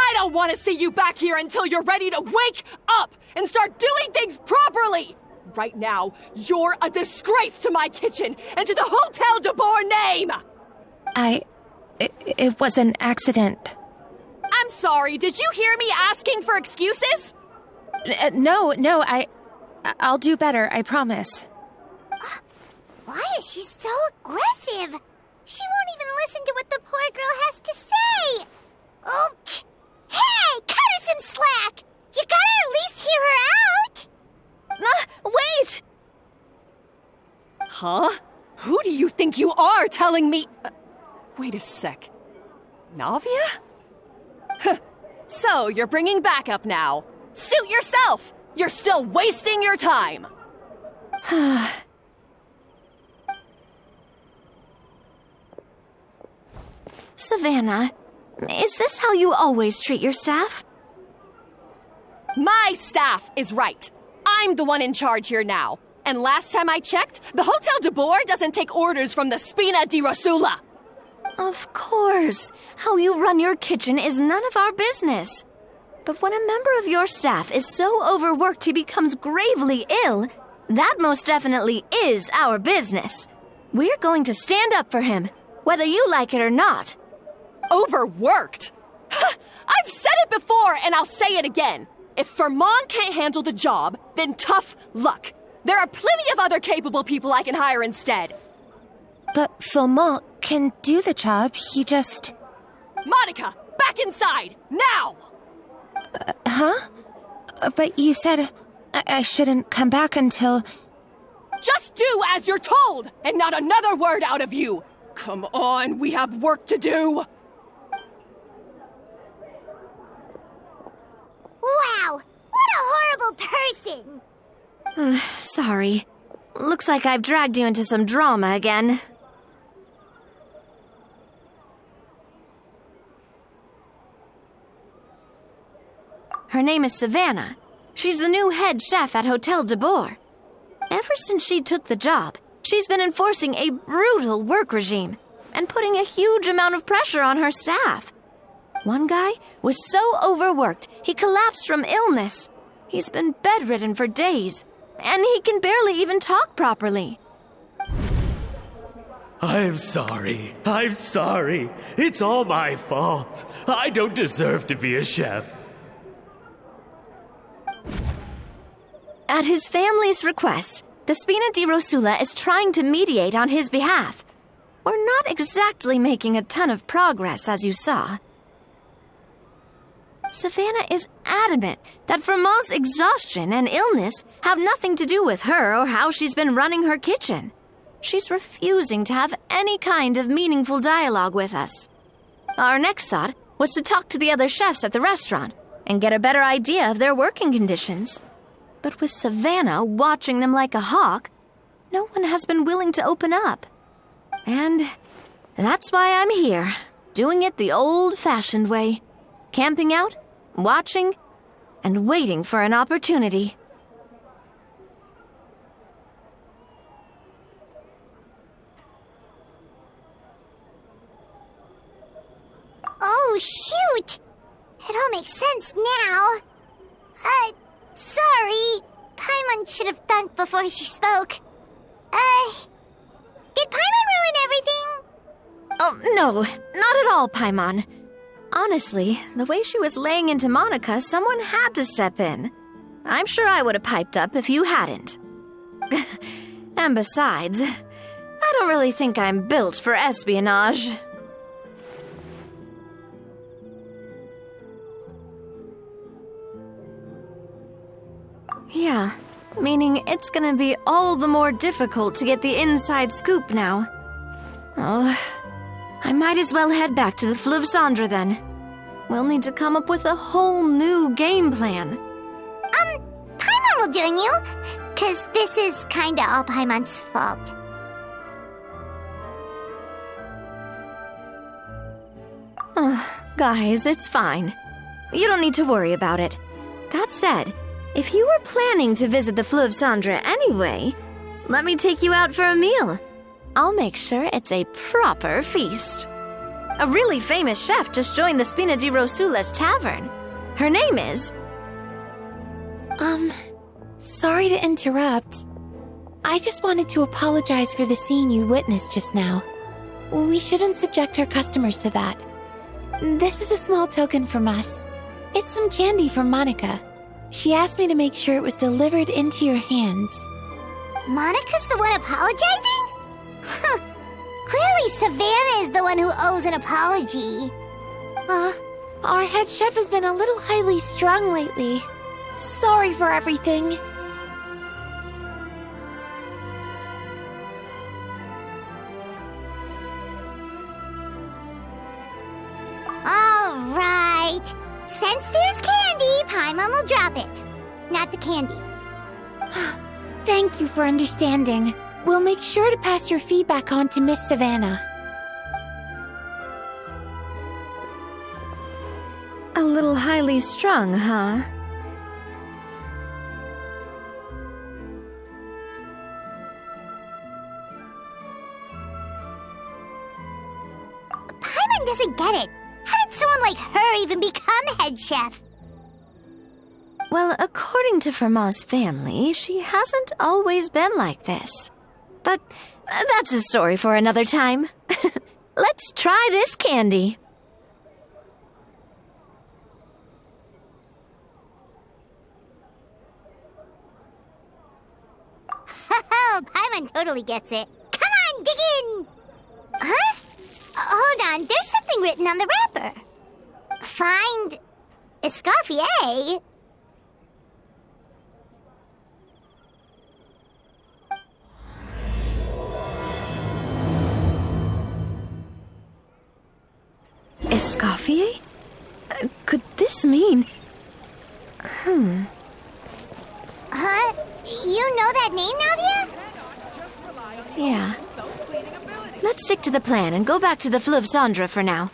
I don't want to see you back here until you're ready to wake up and start doing things properly! Right now, you're a disgrace to my kitchen and to the Hotel Debord name! It was an accident. I'm sorry, did you hear me asking for excuses? No, I'll do better, I promise. Why is she so aggressive? She won't even listen to what the poor girl has to say. Oh, hey, cut her some slack. You gotta at least hear her out. Wait! Huh? Who do you think you are telling me... wait a sec. Navia? So, you're bringing backup now. Suit yourself! You're still wasting your time! Savannah, is this how you always treat your staff? My staff is right. I'm the one in charge here now. And last time I checked, the Hotel Debord doesn't take orders from the Spina di Rosula. Of course. How you run your kitchen is none of our business. But when a member of your staff is so overworked he becomes gravely ill, that most definitely is our business. We're going to stand up for him, whether you like it or not. Overworked? I've said it before and I'll say it again. If Fermont can't handle the job, then tough luck. There are plenty of other capable people I can hire instead. But Fermont can do the job, he just... Monica, back inside, now! Huh? But you said I shouldn't come back until... Just do as you're told, and not another word out of you! Come on, we have work to do! Wow, what a horrible person! Sorry. Looks like I've dragged you into some drama again. Her name is Savannah. She's the new head chef at Hotel Debord. Ever since she took the job, she's been enforcing a brutal work regime and putting a huge amount of pressure on her staff. One guy was so overworked, he collapsed from illness. He's been bedridden for days, and he can barely even talk properly. I'm sorry. It's all my fault. I don't deserve to be a chef. At his family's request, the Spina di Rosula is trying to mediate on his behalf. We're not exactly making a ton of progress, as you saw. Savannah is adamant that Fermont's exhaustion and illness have nothing to do with her or how she's been running her kitchen. She's refusing to have any kind of meaningful dialogue with us. Our next thought was to talk to the other chefs at the restaurant and get a better idea of their working conditions. But with Savannah watching them like a hawk, no one has been willing to open up. And that's why I'm here, doing it the old-fashioned way. Camping out, watching, and waiting for an opportunity. Oh, shoot! It all makes sense now. Sorry. Paimon should have thunk before she spoke. Did Paimon ruin everything? Oh, no, not at all, Paimon. Honestly, the way she was laying into Monica, someone had to step in. I'm sure I would have piped up if you hadn't. And besides, I don't really think I'm built for espionage. Yeah, meaning it's gonna be all the more difficult to get the inside scoop now. Oh, I might as well head back to the Fleuve Cendre then. We'll need to come up with a whole new game plan. Paimon will join you, 'cause this is kinda all Paimon's fault. Guys, it's fine. You don't need to worry about it. That said, if you were planning to visit the Fleuve Cendre anyway, let me take you out for a meal. I'll make sure it's a proper feast. A really famous chef just joined the Spina di Rosula's tavern. Her name is... Sorry to interrupt. I just wanted to apologize for the scene you witnessed just now. We shouldn't subject our customers to that. This is a small token from us. It's some candy from Monica. She asked me to make sure it was delivered into your hands. Monica's the one apologizing? Huh. Clearly Savannah is the one who owes an apology. Our head chef has been a little highly strung lately. Sorry for everything. All right. Since there's candy, Paimon will drop it. Not the candy. Thank you for understanding. We'll make sure to pass your feedback on to Miss Savannah. A little highly strung, huh? Paimon doesn't get it. How did someone like her even become head chef? Well, according to Fermat's family, she hasn't always been like this. But that's a story for another time. Let's try this candy. Oh, Paimon totally gets it. Come on, dig in! Huh? Hold on, there's something written on the wrapper. Find... Escoffier? Escoffier? Could this mean... Huh? You know that name, Navia? Yeah. Let's stick to the plan and go back to the Fleuve Cendre for now.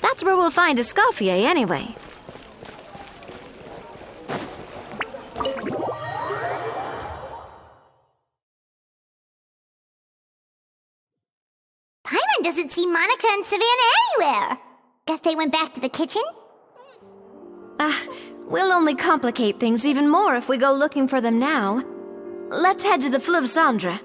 That's where we'll find Escoffier anyway. Paimon doesn't see Monica and Savannah anywhere. Guess they went back to the kitchen? We'll only complicate things even more if we go looking for them now. Let's head to the Fleuve Cendre.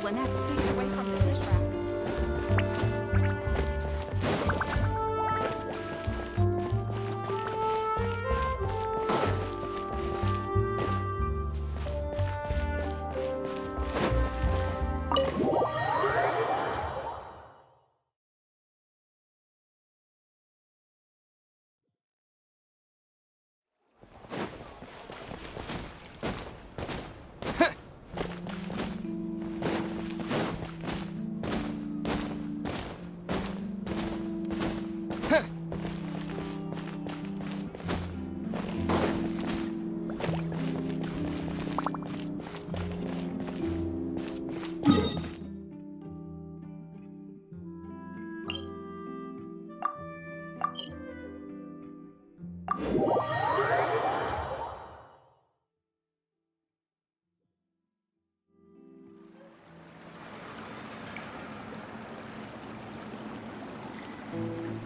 Lynette stays away from the dish racks.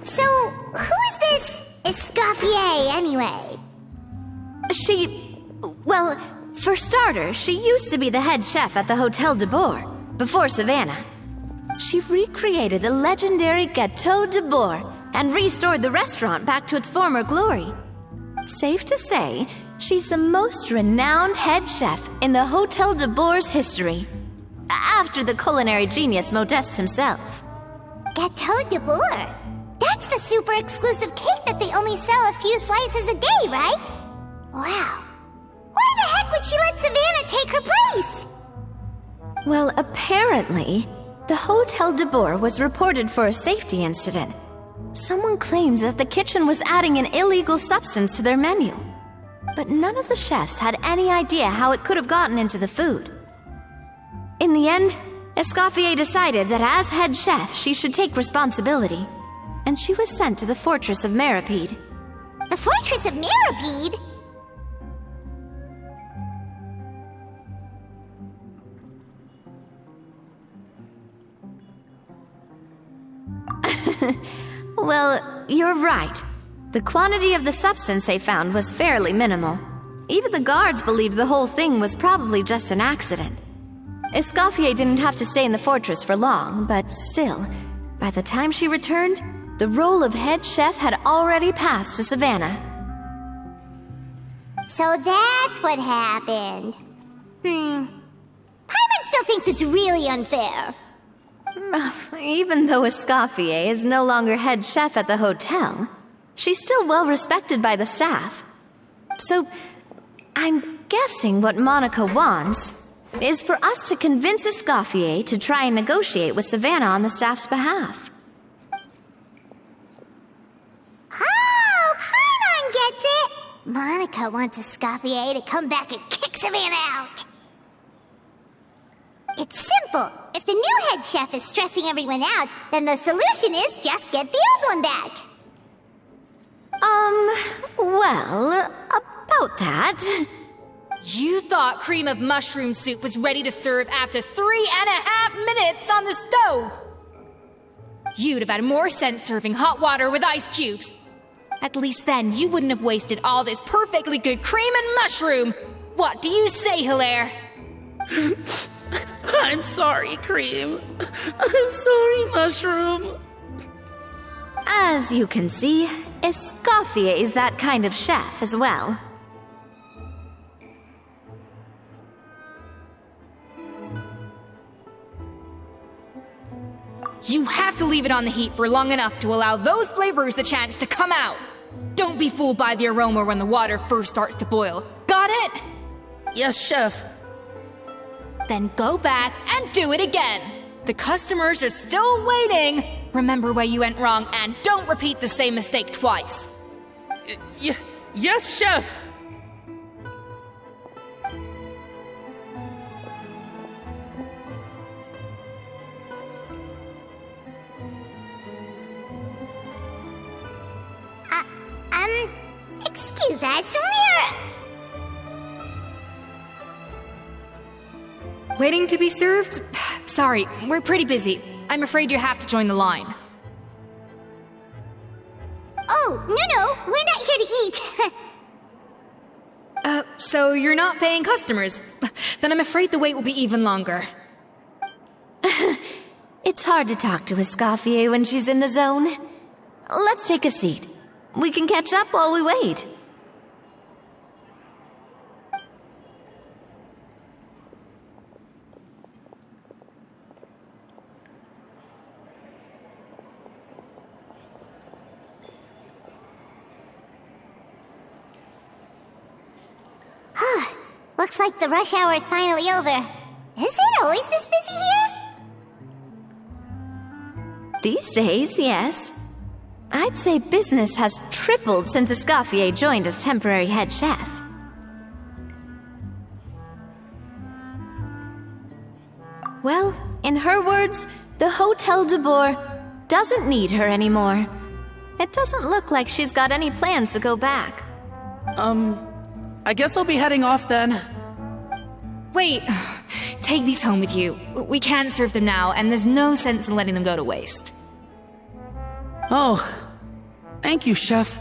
So, who is this Escoffier, anyway? Well, For starters, she used to be the head chef at the Hotel Debord, before Savannah. She recreated the legendary Hotel Debord and restored the restaurant back to its former glory. Safe to say, she's the most renowned head chef in the Hotel Debord's history, after the culinary genius Modeste himself. Hotel Debord? That's the super exclusive cake that they only sell a few slices a day, right? Wow. Why the heck would she let Savannah take her place? Well, apparently, the Hotel Debord was reported for a safety incident. Someone claims that the kitchen was adding an illegal substance to their menu. But none of the chefs had any idea how it could have gotten into the food. In the end, Escoffier decided that as head chef, she should take responsibility. And she was sent to the Fortress of Meripede. The Fortress of Meripede? Well, you're right. The quantity of the substance they found was fairly minimal. Even the guards believed the whole thing was probably just an accident. Escoffier didn't have to stay in the fortress for long, but still, by the time she returned, the role of head chef had already passed to Savannah. So that's what happened. Paimon still thinks it's really unfair. Even though Escoffier is no longer head chef at the hotel, she's still well respected by the staff. So, I'm guessing what Monica wants is for us to convince Escoffier to try and negotiate with Savannah on the staff's behalf. Oh, Paimon gets it! Monica wants Escoffier to come back and kick Savannah out. It's simple. If the new head chef is stressing everyone out, then the solution is just get the old one back. Well, about that... You thought cream of mushroom soup was ready to serve after 3.5 minutes on the stove. You'd have had more sense serving hot water with ice cubes. At least then you wouldn't have wasted all this perfectly good cream and mushroom. What do you say, Hilaire? I'm sorry, Cream. I'm sorry, Mushroom. As you can see, Escoffier is that kind of chef as well. You have to leave it on the heat for long enough to allow those flavors the chance to come out. Don't be fooled by the aroma when the water first starts to boil. Got it? Yes, Chef. Then go back and do it again. The customers are still waiting. Remember where you went wrong and don't repeat the same mistake twice. Yes, Chef. Excuse us, Waiting to be served? Sorry, we're pretty busy. I'm afraid you have to join the line. Oh, no, we're not here to eat. So you're not paying customers? Then I'm afraid the wait will be even longer. It's hard to talk to Escoffier when she's in the zone. Let's take a seat. We can catch up while we wait. Looks like the rush hour is finally over. Is it always this busy here? These days, yes. I'd say business has tripled since Escoffier joined as temporary head chef. Well, in her words, the Hotel Debord doesn't need her anymore. It doesn't look like she's got any plans to go back. I guess I'll be heading off then. Wait, take these home with you. We can't serve them now, and there's no sense in letting them go to waste. Oh, thank you, Chef.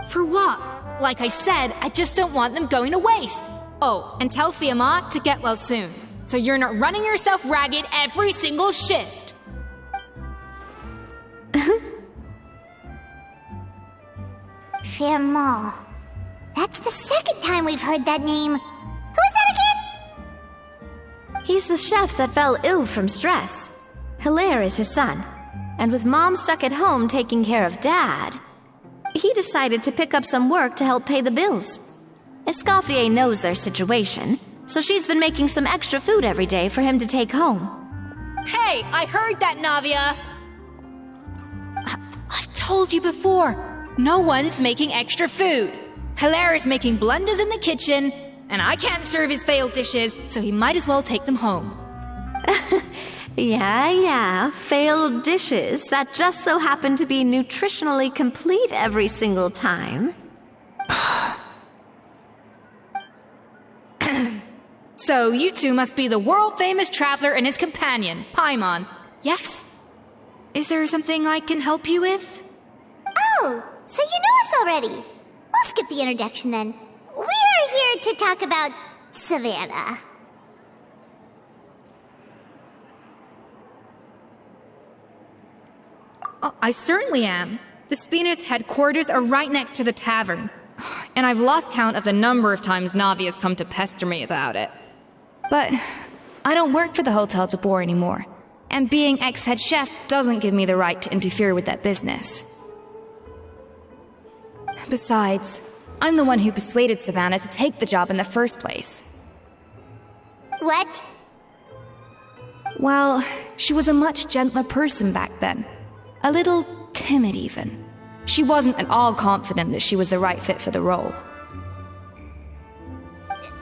For what? Like I said, I just don't want them going to waste. Oh, and tell Fiamma to get well soon, so you're not running yourself ragged every single shift. Fiamma. That's the second time we've heard that name. Who is that again? He's the chef that fell ill from stress. Hilaire is his son. And with Mom stuck at home taking care of Dad, he decided to pick up some work to help pay the bills. Escoffier knows their situation, so she's been making some extra food every day for him to take home. Hey, I heard that, Navia! I've told you before. No one's making extra food. Hilaire is making blunders in the kitchen, and I can't serve his failed dishes, so he might as well take them home. Yeah, failed dishes that just so happen to be nutritionally complete every single time. So you two must be the world-famous traveler and his companion, Paimon. Yes? Is there something I can help you with? Oh, so you know us already. We'll skip the introduction then. We're here to talk about Savannah. Oh, I certainly am. The Spina's headquarters are right next to the tavern. And I've lost count of the number of times Navi has come to pester me about it. But I don't work for the Hotel Debord anymore. And being ex-head chef doesn't give me the right to interfere with that business. Besides, I'm the one who persuaded Savannah to take the job in the first place. What? Well, she was a much gentler person back then. A little timid, even. She wasn't at all confident that she was the right fit for the role.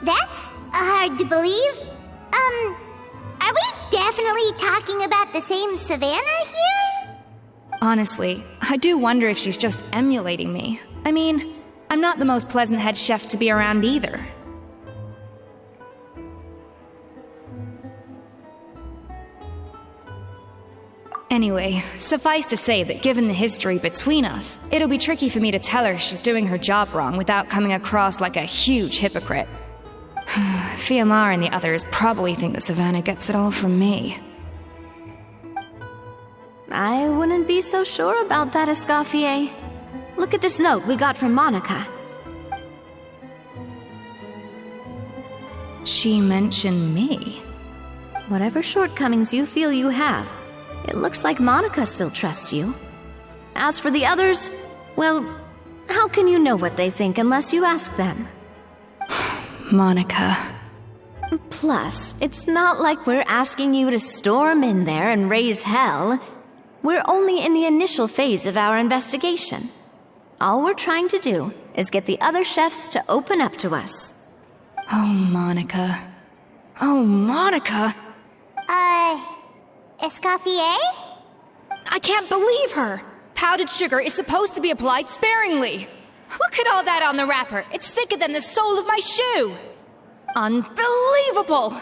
That's hard to believe. Are we definitely talking about the same Savannah here? Honestly, I do wonder if she's just emulating me. I mean, I'm not the most pleasant head chef to be around either. Anyway, suffice to say that given the history between us, it'll be tricky for me to tell her she's doing her job wrong without coming across like a huge hypocrite. Fiamma and the others probably think that Savannah gets it all from me. I wouldn't be so sure about that, Escoffier. Look at this note we got from Monica. She mentioned me. Whatever shortcomings you feel you have, it looks like Monica still trusts you. As for the others, well, how can you know what they think unless you ask them? Monica. Plus, it's not like we're asking you to storm in there and raise hell. We're only in the initial phase of our investigation. All we're trying to do is get the other chefs to open up to us. Oh, Monica. Oh, Monica! Escoffier? I can't believe her! Powdered sugar is supposed to be applied sparingly. Look at all that on the wrapper. It's thicker than the sole of my shoe. Unbelievable!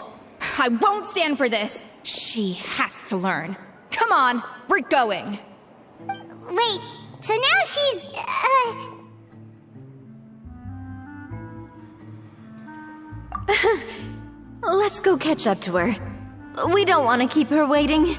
I won't stand for this. She has to learn. Come on, we're going. Wait, so now she's, Let's go catch up to her. We don't want to keep her waiting.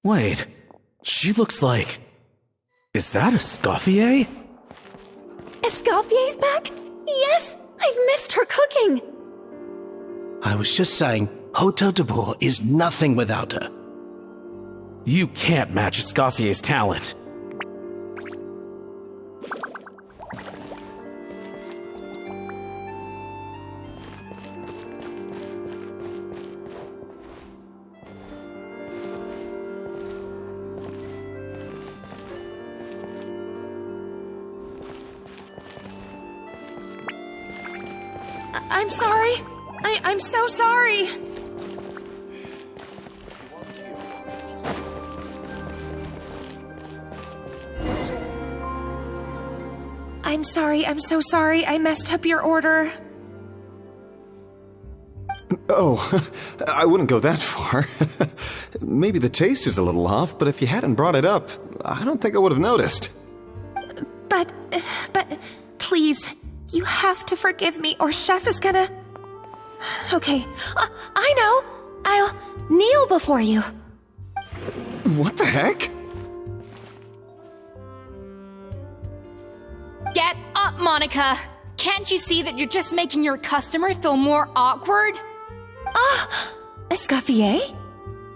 Wait, she looks like... Is that Escoffier? Escoffier's back? Yes! I've missed her cooking! I was just saying, Hotel Debord is nothing without her. You can't match Escoffier's talent. I'm sorry. I'm so sorry. I'm sorry. I'm so sorry. I messed up your order. Oh, I wouldn't go that far. Maybe the taste is a little off, but if you hadn't brought it up, I don't think I would have noticed. But, please, you have to forgive me or Chef is gonna... Okay, I know. I'll kneel before you. What the heck? Get up, Monica! Can't you see that you're just making your customer feel more awkward? Escoffier?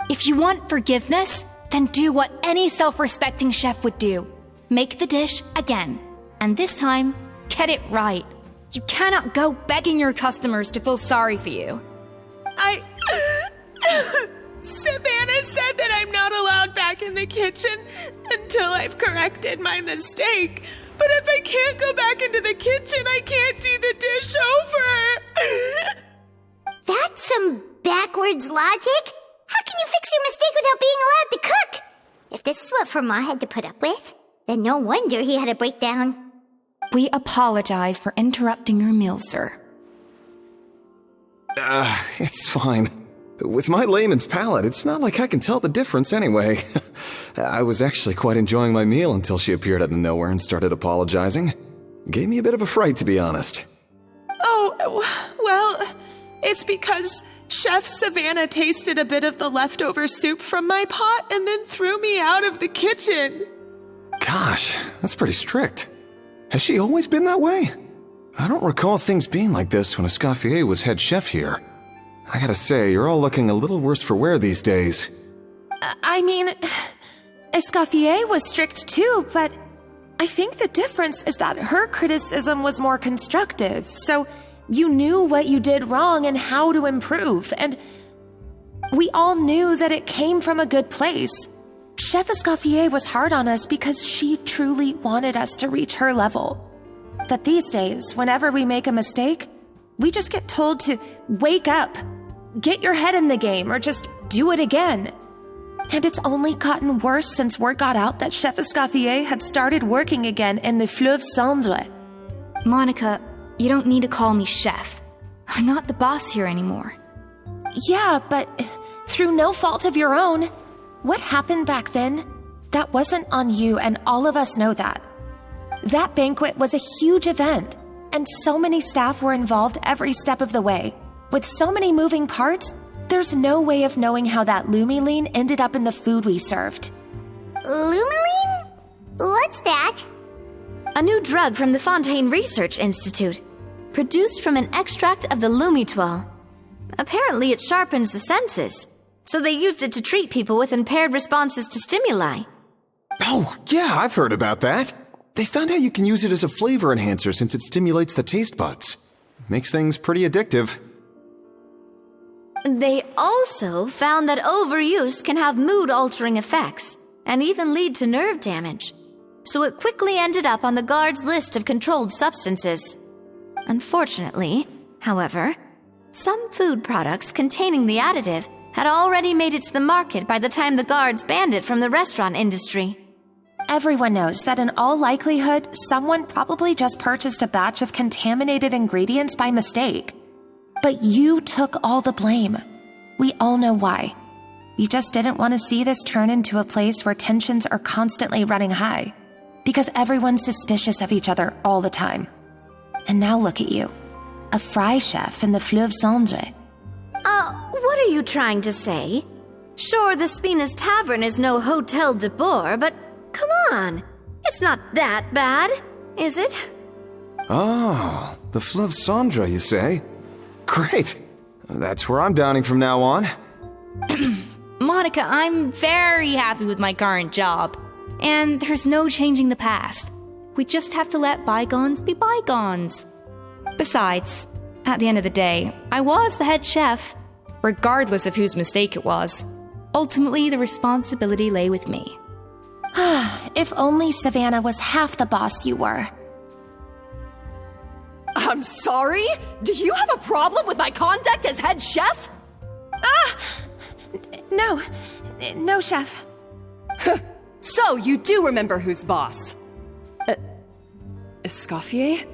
If you want forgiveness, then do what any self-respecting chef would do. Make the dish again. And this time, get it right. You cannot go begging your customers to feel sorry for you. Savannah said that I'm not allowed back in the kitchen until I've corrected my mistake. But if I can't go back into the kitchen, I can't do the dish over. That's some backwards logic. How can you fix your mistake without being allowed to cook? If this is what Fermat had to put up with, then no wonder he had a breakdown. We apologize for interrupting your meal, sir. It's fine. With my layman's palate, it's not like I can tell the difference anyway. I was actually quite enjoying my meal until she appeared out of nowhere and started apologizing. Gave me a bit of a fright, to be honest. Oh, well, it's because Chef Savannah tasted a bit of the leftover soup from my pot and then threw me out of the kitchen. Gosh, that's pretty strict. Has she always been that way? I don't recall things being like this when Escoffier was head chef here. I gotta say, you're all looking a little worse for wear these days. I mean, Escoffier was strict too, but I think the difference is that her criticism was more constructive, so you knew what you did wrong and how to improve, and we all knew that it came from a good place. Chef Escoffier was hard on us because she truly wanted us to reach her level. But these days, whenever we make a mistake, we just get told to wake up, get your head in the game, or just do it again. And it's only gotten worse since word got out that Chef Escoffier had started working again in the Fleuve Cendre. Monica, you don't need to call me chef. I'm not the boss here anymore. Yeah, but through no fault of your own. What happened back then, that wasn't on you, and all of us know that. That banquet was a huge event, and so many staff were involved every step of the way. With so many moving parts, there's no way of knowing how that Lumiline ended up in the food we served. Lumiline? What's that? A new drug from the Fontaine Research Institute, produced from an extract of the Lumitoile. Apparently it sharpens the senses, so they used it to treat people with impaired responses to stimuli. Oh, yeah, I've heard about that. They found out you can use it as a flavor enhancer since it stimulates the taste buds. Makes things pretty addictive. They also found that overuse can have mood-altering effects, and even lead to nerve damage. So it quickly ended up on the guards' list of controlled substances. Unfortunately, however, some food products containing the additive had already made it to the market by the time the guards banned it from the restaurant industry. Everyone knows that in all likelihood, someone probably just purchased a batch of contaminated ingredients by mistake. But you took all the blame. We all know why. We just didn't want to see this turn into a place where tensions are constantly running high, because everyone's suspicious of each other all the time. And now look at you, a fry chef in the Fleuve Cendre. What are you trying to say? Sure, the Spina's Tavern is no Hotel Debord, but come on, it's not that bad, is it? Oh, the Fleuve Cendre, you say? Great. That's where I'm dining from now on. Monica, I'm very happy with my current job. And there's no changing the past. We just have to let bygones be bygones. Besides, at the end of the day, I was the head chef, regardless of whose mistake it was. Ultimately, the responsibility lay with me. If only Savannah was half the boss you were. I'm sorry? Do you have a problem with my conduct as head chef? No, chef. So, you do remember who's boss? Escoffier?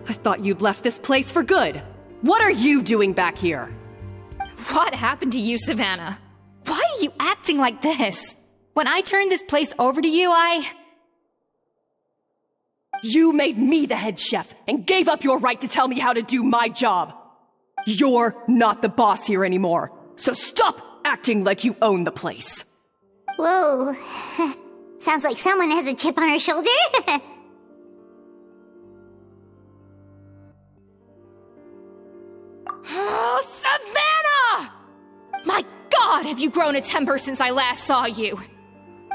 I thought you'd left this place for good. What are you doing back here? What happened to you, Savannah? Why are you acting like this? When I turned this place over to you, You made me the head chef and gave up your right to tell me how to do my job. You're not the boss here anymore, so stop acting like you own the place. Whoa. Sounds like someone has a chip on her shoulder. Oh, Savannah! My God, have you grown a temper since I last saw you?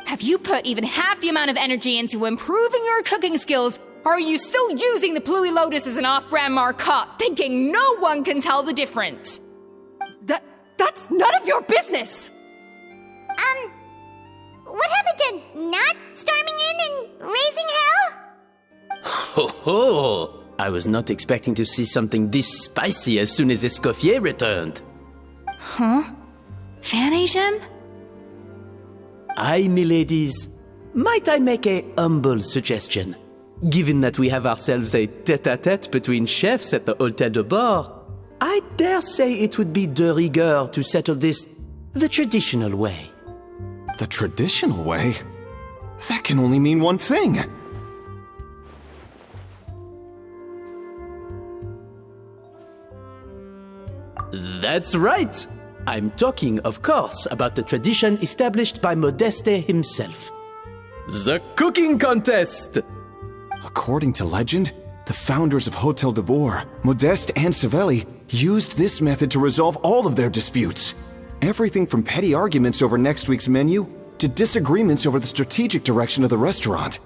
Have you put even half the amount of energy into improving your cooking skills, or are you still using the Pluie Lotus as an off-brand marcotte, thinking no one can tell the difference? That's none of your business! What happened to not storming in and raising hell? Ho ho! I was not expecting to see something this spicy as soon as Escoffier returned. Huh? Fanagem? Aye, miladies. Might I make a humble suggestion? Given that we have ourselves a tête-à-tête between chefs at the Hotel Debord, I dare say it would be de rigueur to settle this the traditional way. The traditional way? That can only mean one thing. That's right! I'm talking, of course, about the tradition established by Modeste himself. The cooking contest! According to legend, the founders of Hotel Debord, Modeste and Savelli, used this method to resolve all of their disputes. Everything from petty arguments over next week's menu to disagreements over the strategic direction of the restaurant.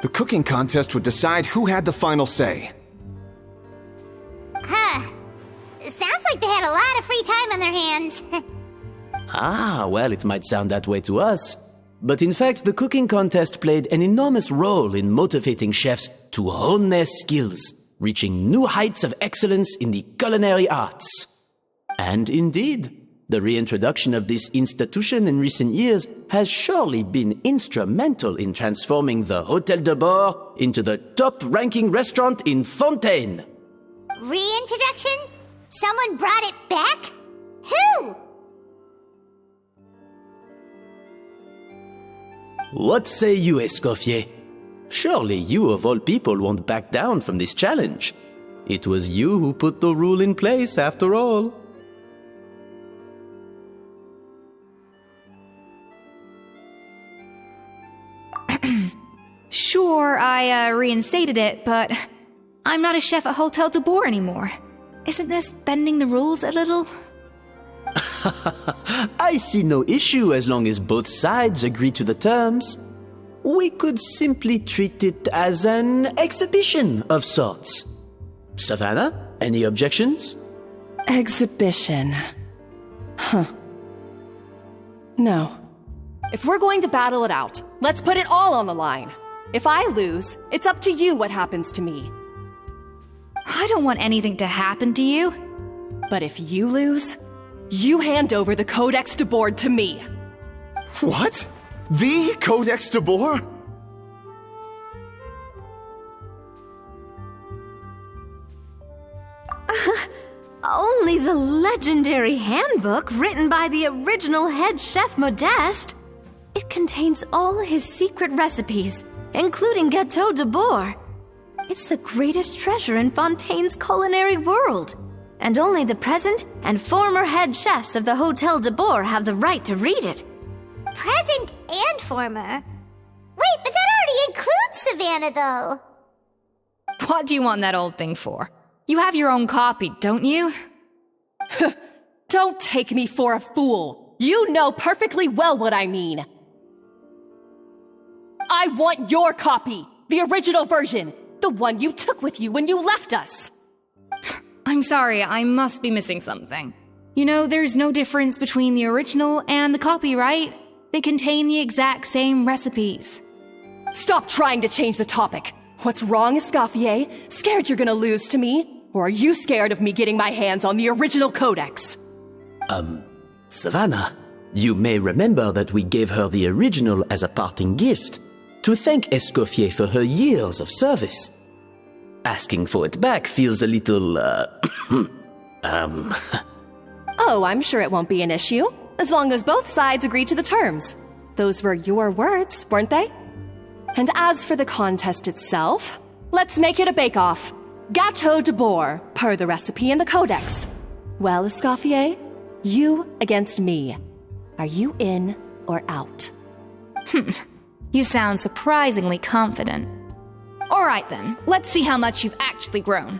The cooking contest would decide who had the final say. Sounds like they had a lot of free time on their hands. Well, it might sound that way to us. But in fact, the cooking contest played an enormous role in motivating chefs to hone their skills, reaching new heights of excellence in the culinary arts. And indeed, the reintroduction of this institution in recent years has surely been instrumental in transforming the Hotel Debord into the top-ranking restaurant in Fontaine. Reintroduction? Someone brought it back? Who? What say you, Escoffier? Surely you of all people won't back down from this challenge. It was you who put the rule in place, after all. Sure, I reinstated it, but I'm not a chef at Hotel Debord anymore. Isn't this bending the rules a little? I see no issue as long as both sides agree to the terms. We could simply treat it as an exhibition of sorts. Savannah, any objections? Exhibition. No. If we're going to battle it out, let's put it all on the line. If I lose, it's up to you what happens to me. I don't want anything to happen to you. But if you lose, you hand over the Codex Debord to me. What? The Codex Debord? Only the legendary handbook written by the original head chef Modeste. It contains all his secret recipes, including Hotel Debord. It's the greatest treasure in Fontaine's culinary world, and only the present and former head chefs of the Hotel Debord have the right to read it. Present and former? Wait, but that already includes Savannah, though. What do you want that old thing for? You have your own copy, don't you? Don't take me for a fool. You know perfectly well what I mean. I want your copy, the original version, the one you took with you when you left us. I'm sorry, I must be missing something. You know, there's no difference between the original and the copy, right? They contain the exact same recipes. Stop trying to change the topic. What's wrong, Escoffier? Scared you're gonna lose to me? Or are you scared of me getting my hands on the original codex? Savannah, you may remember that we gave her the original as a parting gift to thank Escoffier for her years of service. Asking for it back feels a little, Oh, I'm sure it won't be an issue, as long as both sides agree to the terms. Those were your words, weren't they? And as for the contest itself, let's make it a bake-off. Gâteau de Bord, per the recipe in the codex. Well, Escoffier, you against me. Are you in or out? You sound surprisingly confident. Alright then, let's see how much you've actually grown.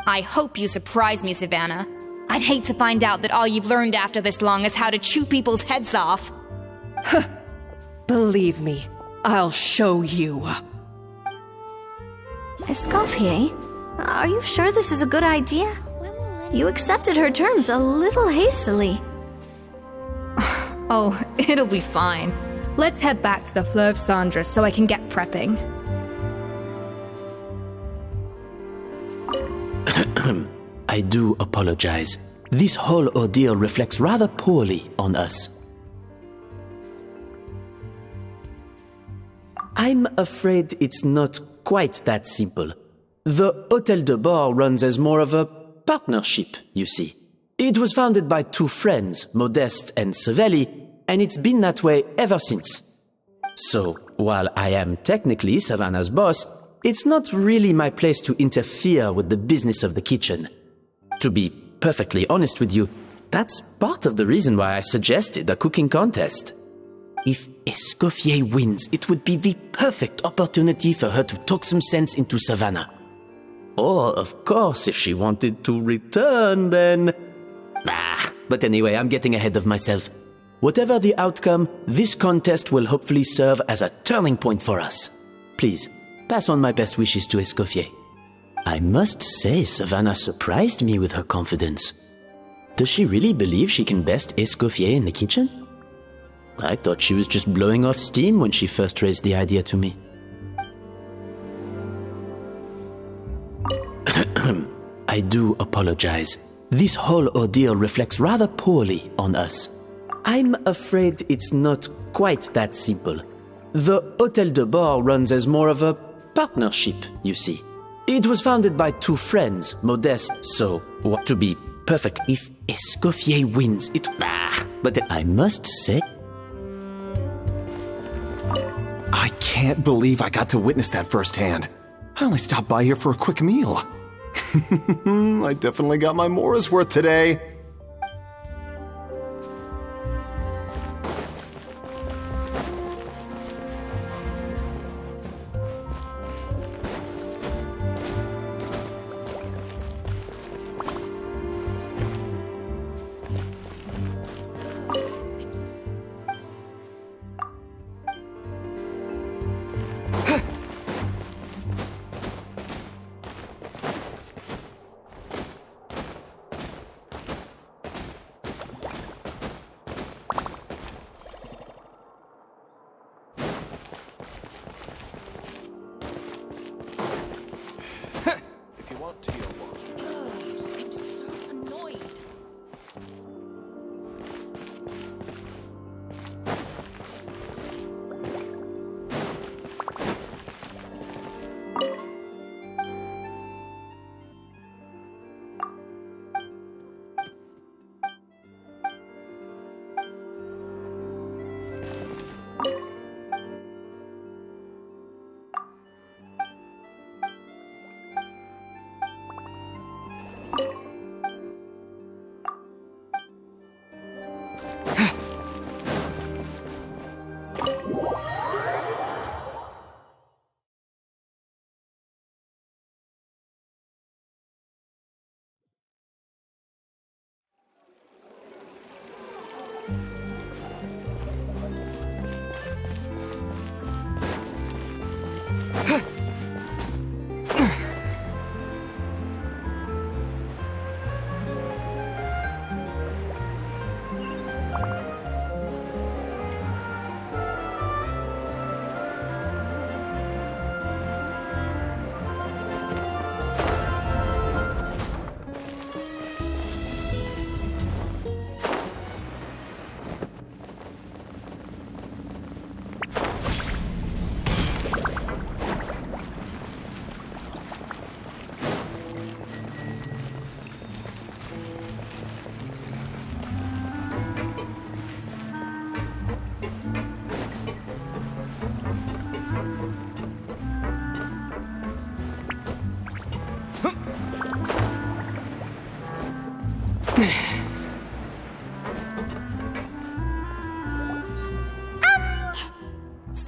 I hope you surprise me, Savannah. I'd hate to find out that all you've learned after this long is how to chew people's heads off. Believe me, I'll show you. Escoffier, are you sure this is a good idea? You accepted her terms a little hastily. Oh, it'll be fine. Let's head back to the Fleuve Cendres so I can get prepping. I do apologize. This whole ordeal reflects rather poorly on us. I'm afraid it's not quite that simple. The Hotel Debord runs as more of a partnership, you see. It was founded by two friends, Modeste and Savelli, and it's been that way ever since. So, while I am technically Savannah's boss, it's not really my place to interfere with the business of the kitchen. To be perfectly honest with you, that's part of the reason why I suggested a cooking contest. If Escoffier wins, it would be the perfect opportunity for her to talk some sense into Savannah. Or, of course, if she wanted to return, then... But anyway, I'm getting ahead of myself. Whatever the outcome, this contest will hopefully serve as a turning point for us. Please, pass on my best wishes to Escoffier. I must say, Savannah surprised me with her confidence. Does she really believe she can best Escoffier in the kitchen? I thought she was just blowing off steam when she first raised the idea to me. I do apologize. This whole ordeal reflects rather poorly on us. I'm afraid it's not quite that simple. The Hotel Debord runs as more of a partnership, you see. It was founded by two friends, Modeste, so, to be perfect, if Escoffier wins, it... But I must say... I can't believe I got to witness that firsthand. I only stopped by here for a quick meal. I definitely got my Mora's worth today.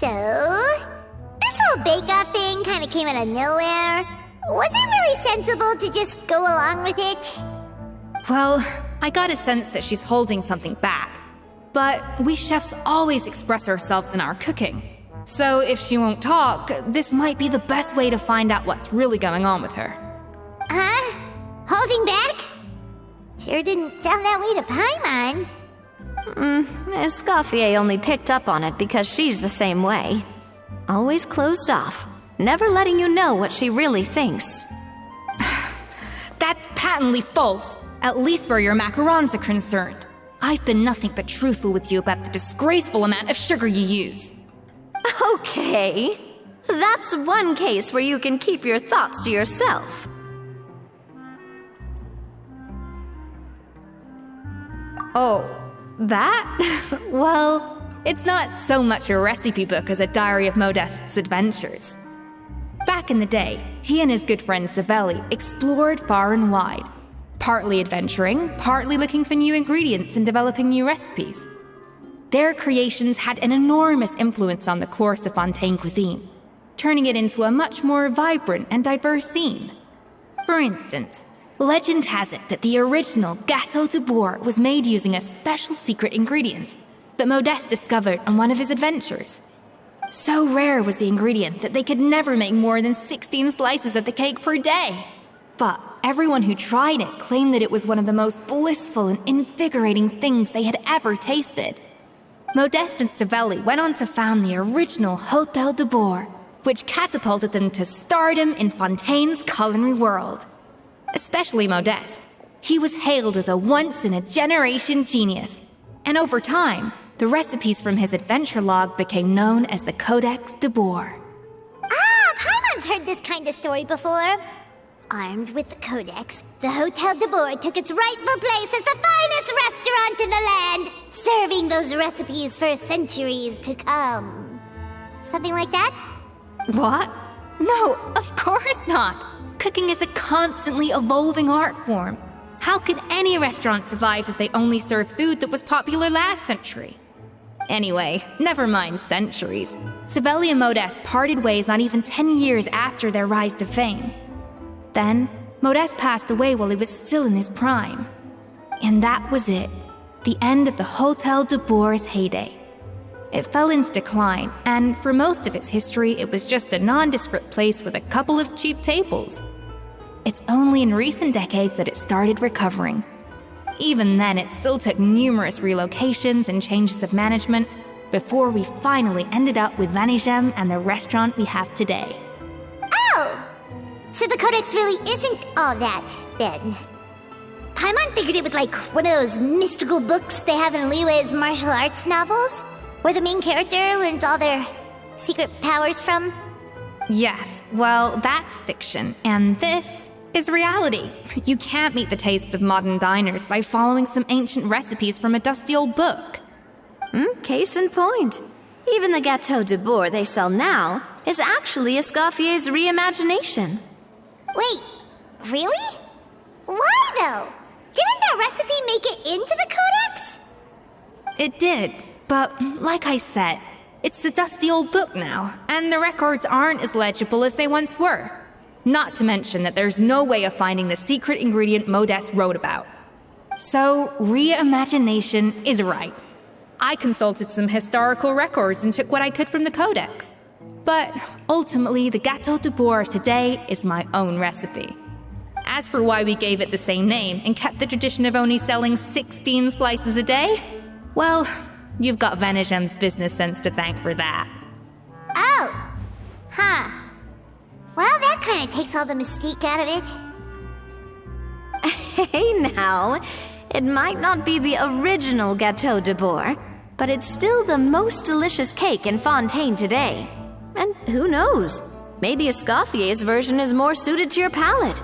So, this whole bake-off thing kind of came out of nowhere. Was it really sensible to just go along with it? Well, I got a sense that she's holding something back. But we chefs always express ourselves in our cooking. So if she won't talk, this might be the best way to find out what's really going on with her. Huh? Holding back? Sure didn't sound that way to Paimon. Escoffier only picked up on it because she's the same way. Always closed off, never letting you know what she really thinks. That's patently false, at least where your macarons are concerned. I've been nothing but truthful with you about the disgraceful amount of sugar you use. Okay, that's one case where you can keep your thoughts to yourself. Oh, that? Well, it's not so much a recipe book as a diary of Modeste's adventures. Back in the day, he and his good friend Savelli explored far and wide, partly adventuring, partly looking for new ingredients and developing new recipes. Their creations had an enormous influence on the course of Fontaine cuisine, turning it into a much more vibrant and diverse scene. For instance, legend has it that the original Hotel Debord was made using a special secret ingredient that Modeste discovered on one of his adventures. So rare was the ingredient that they could never make more than 16 slices of the cake per day. But everyone who tried it claimed that it was one of the most blissful and invigorating things they had ever tasted. Modeste and Savelli went on to found the original Hotel Debord, which catapulted them to stardom in Fontaine's culinary world. Especially Modeste. He was hailed as a once-in-a-generation genius, and over time, the recipes from his adventure log became known as the Codex Debord. Ah, Paimon's heard this kind of story before. Armed with the Codex, the Hotel Debord took its rightful place as the finest restaurant in the land, serving those recipes for centuries to come. Something like that? What? No, of course not. Cooking is a constantly evolving art form. How could any restaurant survive if they only served food that was popular last century? Anyway, never mind centuries. Savelli and Modeste parted ways not even 10 years after their rise to fame. Then, Modeste passed away while he was still in his prime. And that was it. The end of the Hotel Debord's heyday. It fell into decline, and for most of its history, it was just a nondescript place with a couple of cheap tables. It's only in recent decades that it started recovering. Even then, it still took numerous relocations and changes of management before we finally ended up with Vanigem and the restaurant we have today. Oh! So the Codex really isn't all that, then. Paimon figured it was like one of those mystical books they have in Liyue's martial arts novels, where the main character learns all their secret powers from. Yes, well, that's fiction, and this is reality. You can't meet the tastes of modern diners by following some ancient recipes from a dusty old book. Case in point. Even the Gâteau de Bord they sell now is actually Escoffier's reimagination. Wait, really? Why though? Didn't that recipe make it into the Codex? It did, but like I said, it's the dusty old book now, and the records aren't as legible as they once were. Not to mention that there's no way of finding the secret ingredient Modeste wrote about. So, reimagination is right. I consulted some historical records and took what I could from the Codex. But ultimately, the Gâteau de Bord of today is my own recipe. As for why we gave it the same name and kept the tradition of only selling 16 slices a day, well, you've got Vanigem's business sense to thank for that. Oh! Huh. Well, that kind of takes all the mystique out of it. Hey now, it might not be the original Gâteau de Bord, but it's still the most delicious cake in Fontaine today. And who knows, maybe Escoffier's version is more suited to your palate.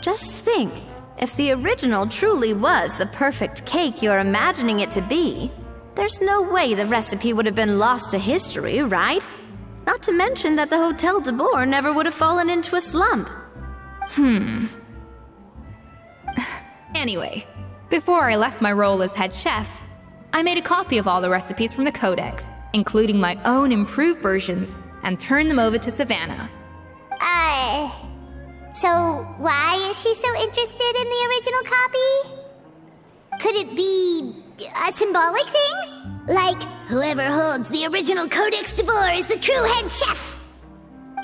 Just think, if the original truly was the perfect cake you're imagining it to be, there's no way the recipe would have been lost to history, right? Not to mention that the Hotel Debord never would have fallen into a slump. Anyway, before I left my role as head chef, I made a copy of all the recipes from the Codex including my own improved versions, and turn them over to Savannah. So why is she so interested in the original copy? Could it be a symbolic thing? Like, whoever holds the original Codex Debord is the true head chef?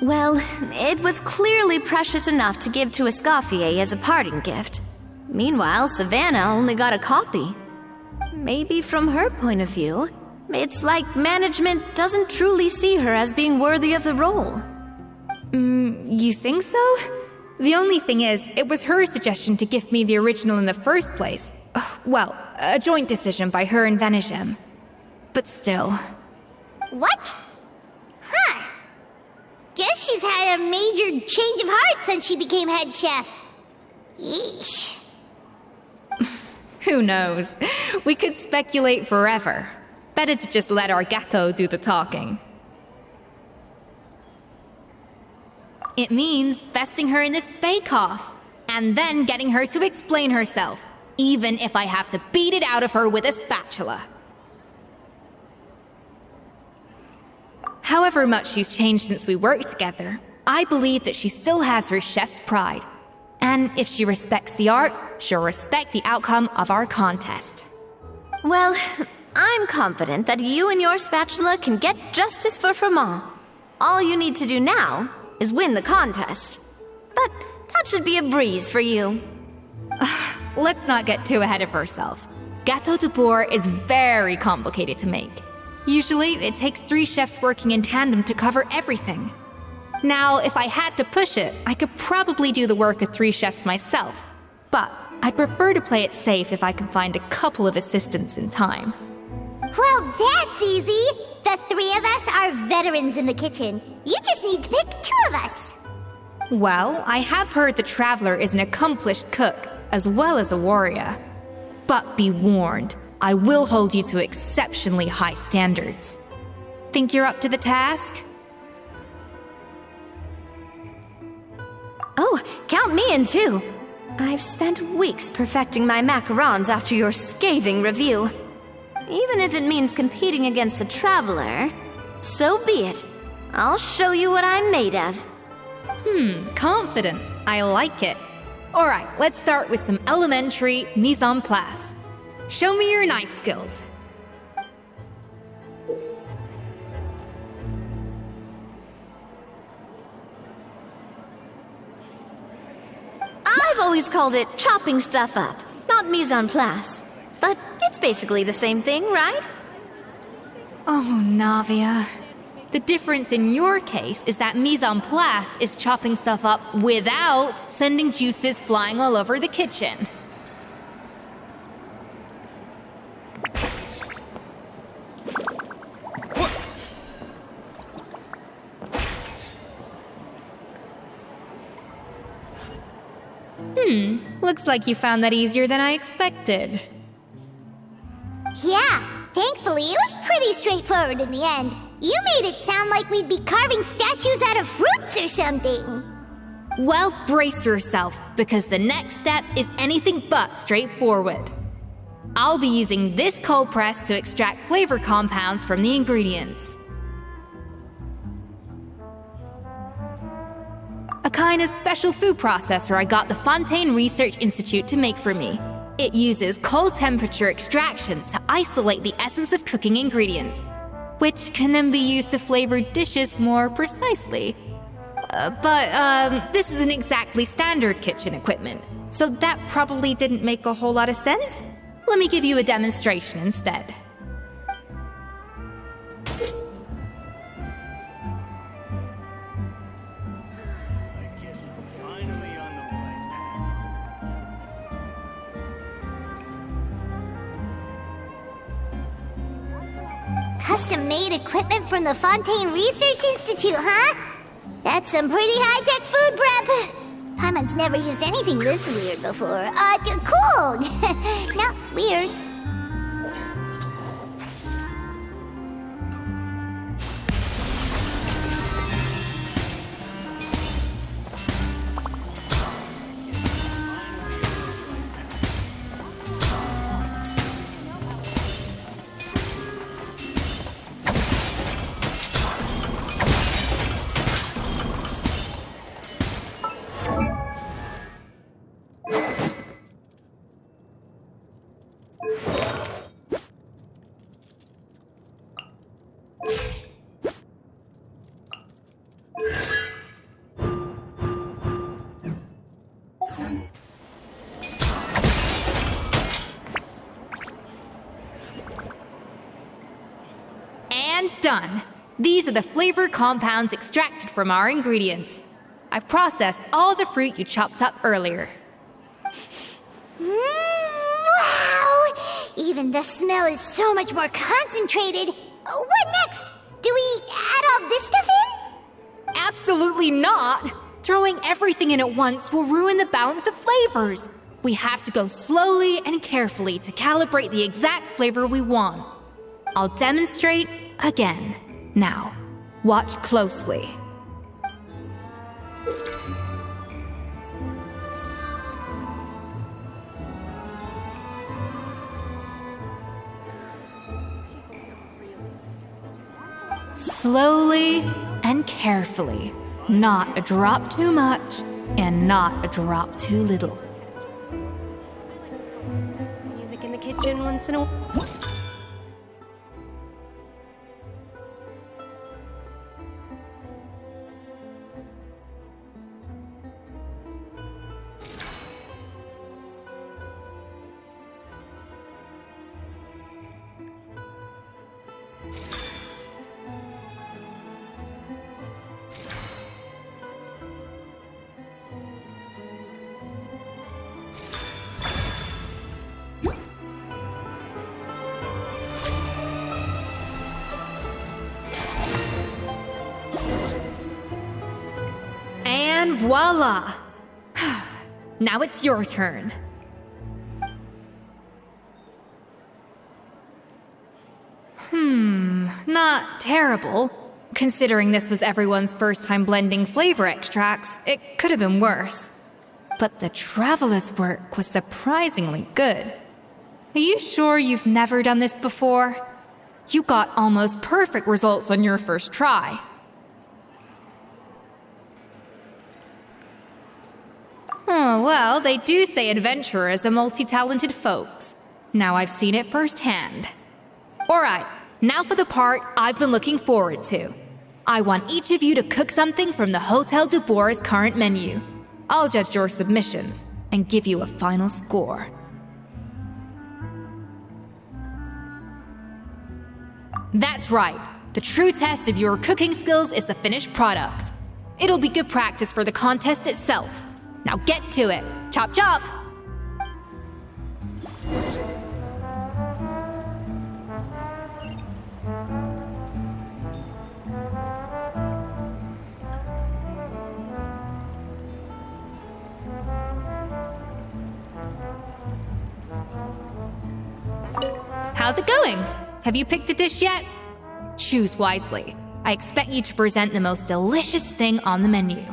Well, it was clearly precious enough to give to Escoffier as a parting gift. Meanwhile, Savannah only got a copy. Maybe from her point of view, it's like management doesn't truly see her as being worthy of the role. You think so? The only thing is, it was her suggestion to gift me the original in the first place. Well, a joint decision by her and Venegem. But still. What? Huh. Guess she's had a major change of heart since she became head chef. Yeesh. Who knows? We could speculate forever. Better to just let our gato do the talking. It means vesting her in this bake-off, and then getting her to explain herself, even if I have to beat it out of her with a spatula. However much she's changed since we worked together, I believe that she still has her chef's pride. And if she respects the art, she'll respect the outcome of our contest. Well, I'm confident that you and your spatula can get justice for Froment. All you need to do now is win the contest. But that should be a breeze for you. Let's not get too ahead of ourselves. Hotel Debord is very complicated to make. Usually, it takes 3 chefs working in tandem to cover everything. Now, if I had to push it, I could probably do the work of 3 chefs myself. But I'd prefer to play it safe if I can find a couple of assistants in time. Well, that's easy. The 3 of us are veterans in the kitchen. You just need to pick 2 of us. Well, I have heard the Traveler is an accomplished cook, as well as a warrior. But be warned, I will hold you to exceptionally high standards. Think you're up to the task? Oh, count me in too. I've spent weeks perfecting my macarons after your scathing review. Even if it means competing against the Traveler, so be it. I'll show you what I'm made of. Confident. I like it. Alright, let's start with some elementary mise en place. Show me your knife skills. I've always called it chopping stuff up, not mise en place. But it's basically the same thing, right? Oh, Navia. The difference in your case is that mise en place is chopping stuff up without sending juices flying all over the kitchen. Looks like you found that easier than I expected. Yeah, thankfully it was pretty straightforward in the end. You made it sound like we'd be carving statues out of fruits or something. Well, brace yourself, because the next step is anything but straightforward. I'll be using this cold press to extract flavor compounds from the ingredients. A kind of special food processor I got the Fontaine Research Institute to make for me. It uses cold temperature extraction to isolate the essence of cooking ingredients, which can then be used to flavor dishes more precisely. But this isn't exactly standard kitchen equipment, so that probably didn't make a whole lot of sense. Let me give you a demonstration instead. Custom-made equipment from the Fontaine Research Institute, huh? That's some pretty high-tech food prep. Paimon's never used anything this weird before. Cool. No, weird. And done! These are the flavor compounds extracted from our ingredients. I've processed all the fruit you chopped up earlier. Wow! Even the smell is so much more concentrated. What next? Do we add all this stuff in? Absolutely not! Throwing everything in at once will ruin the balance of flavors. We have to go slowly and carefully to calibrate the exact flavor we want. I'll demonstrate again. Now, watch closely. Slowly and carefully. Not a drop too much, and not a drop too little. Music in the kitchen once in a while. And voila! Now it's your turn. Not terrible. Considering this was everyone's first time blending flavor extracts, it could have been worse. But the traveler's work was surprisingly good. Are you sure you've never done this before? You got almost perfect results on your first try. Oh, well, they do say adventurers are multi-talented folks. Now I've seen it firsthand. Alright, now for the part I've been looking forward to. I want each of you to cook something from the Hotel Debord's current menu. I'll judge your submissions and give you a final score. That's right. The true test of your cooking skills is the finished product. It'll be good practice for the contest itself. Now get to it. Chop chop! How's it going? Have you picked a dish yet? Choose wisely. I expect you to present the most delicious thing on the menu.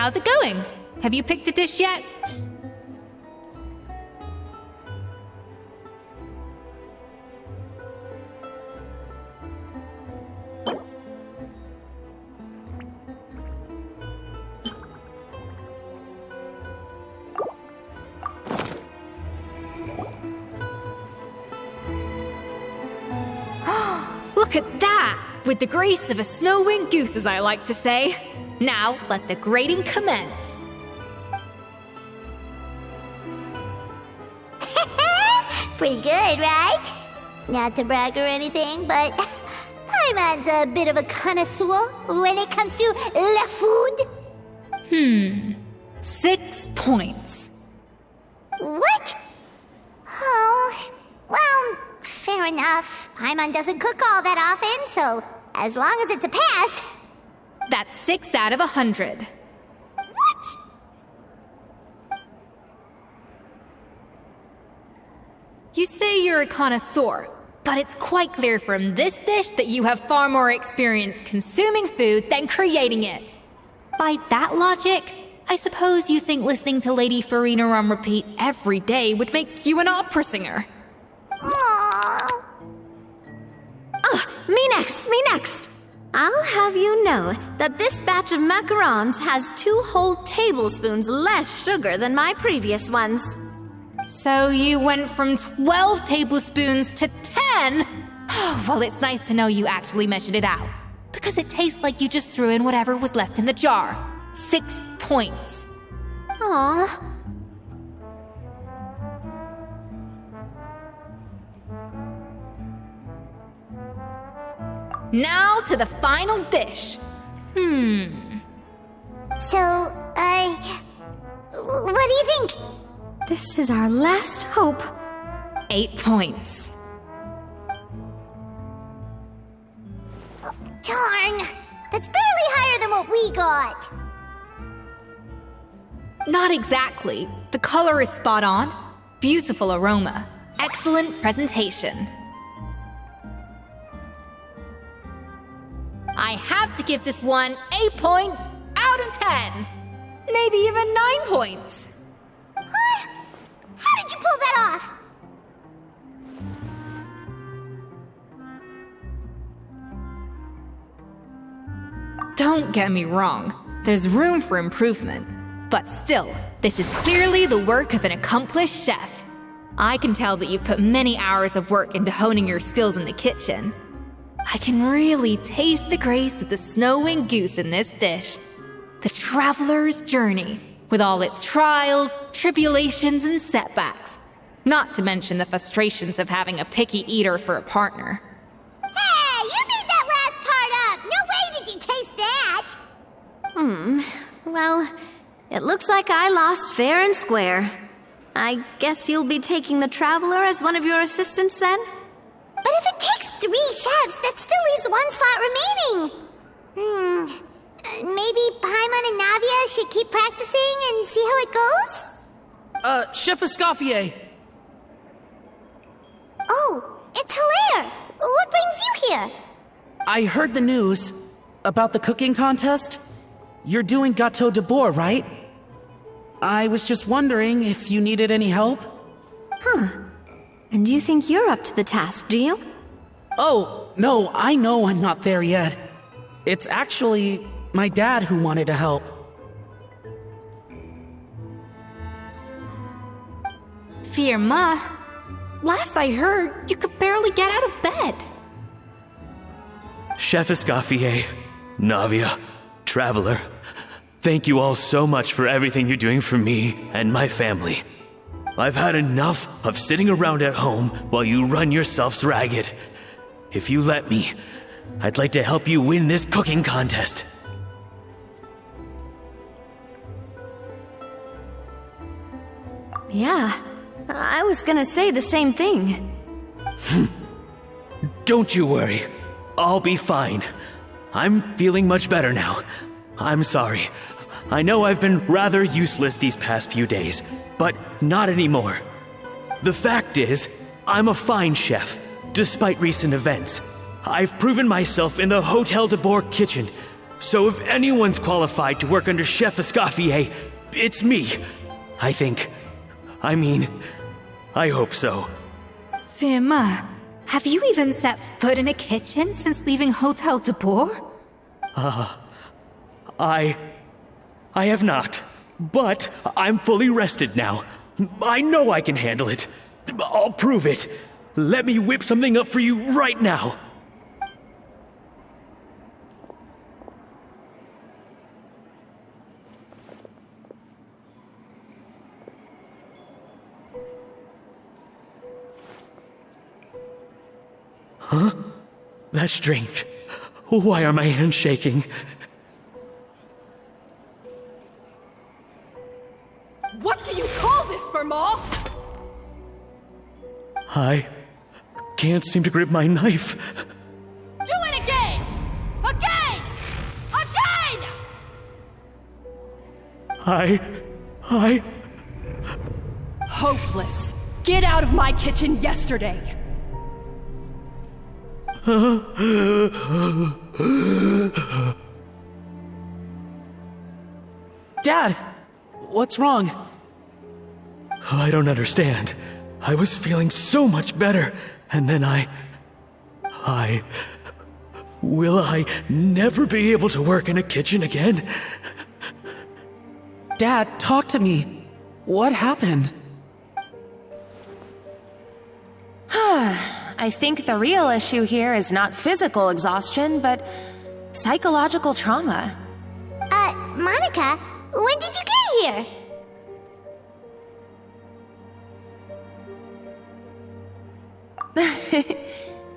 how's it going? Have you picked a dish yet? Look at that! With the grace of a snow-winged goose, as I like to say. Now, let the grating commence. Pretty good, right? Not to brag or anything, but Paimon's a bit of a connoisseur when it comes to la food. 6 points. What? Oh, well, fair enough. Paimon doesn't cook all that often, so as long as it's a pass. That's 6 out of 100. What? You say you're a connoisseur, but it's quite clear from this dish that you have far more experience consuming food than creating it. By that logic, I suppose you think listening to Lady Farina on repeat every day would make you an opera singer. Aww. Me next! I'll have you know that this batch of macarons has 2 whole tablespoons less sugar than my previous ones. So you went from 12 tablespoons to 10? Well, it's nice to know you actually measured it out. Because it tastes like you just threw in whatever was left in the jar. 6 points. Aww. Now to the final dish. So, what do you think? This is our last hope. 8 points. Darn! That's barely higher than what we got. Not exactly. The color is spot on. Beautiful aroma. Excellent presentation. I have to give this one 8 points out of 10. Maybe even 9 points. Huh? How did you pull that off? Don't get me wrong. There's room for improvement. But still, this is clearly the work of an accomplished chef. I can tell that you've put many hours of work into honing your skills in the kitchen. I can really taste the grace of the snow-winged goose in this dish. The traveler's journey, with all its trials, tribulations, and setbacks. Not to mention the frustrations of having a picky eater for a partner. Hey, you made that last part up! No way did you taste that! Well, it looks like I lost fair and square. I guess you'll be taking the traveler as one of your assistants then? But if it takes 3 chefs, that still leaves 1 slot remaining. Maybe Paimon and Navia should keep practicing and see how it goes? Chef Escoffier! Oh, it's Hilaire! What brings you here? I heard the news about the cooking contest. You're doing Hotel Debord, right? I was just wondering if you needed any help. And you think you're up to the task, do you? Oh, no, I know I'm not there yet. It's actually my dad who wanted to help. Firma, last I heard, you could barely get out of bed. Chef Escoffier, Navia, Traveler, thank you all so much for everything you're doing for me and my family. I've had enough of sitting around at home while you run yourselves ragged. If you let me, I'd like to help you win this cooking contest. Yeah, I was gonna say the same thing. Don't you worry. I'll be fine. I'm feeling much better now. I'm sorry. I know I've been rather useless these past few days, but not anymore. The fact is, I'm a fine chef, despite recent events. I've proven myself in the Hotel Debord kitchen, So if anyone's qualified to work under Chef Escoffier, it's me. I think. I hope so. Firma, have you even set foot in a kitchen since leaving Hotel Debord? I have not. But I'm fully rested now. I know I can handle it. I'll prove it. Let me whip something up for you right now. Huh? That's strange. Why are my hands shaking? What do you call this, Firma? I can't seem to grip my knife. Do it again! Again! Again! I... Hopeless. Get out of my kitchen yesterday. Dad! What's wrong? I don't understand. I was feeling so much better, and then Will I never be able to work in a kitchen again? Dad, talk to me. What happened? I think the real issue here is not physical exhaustion, but psychological trauma. Monica, when did you get here?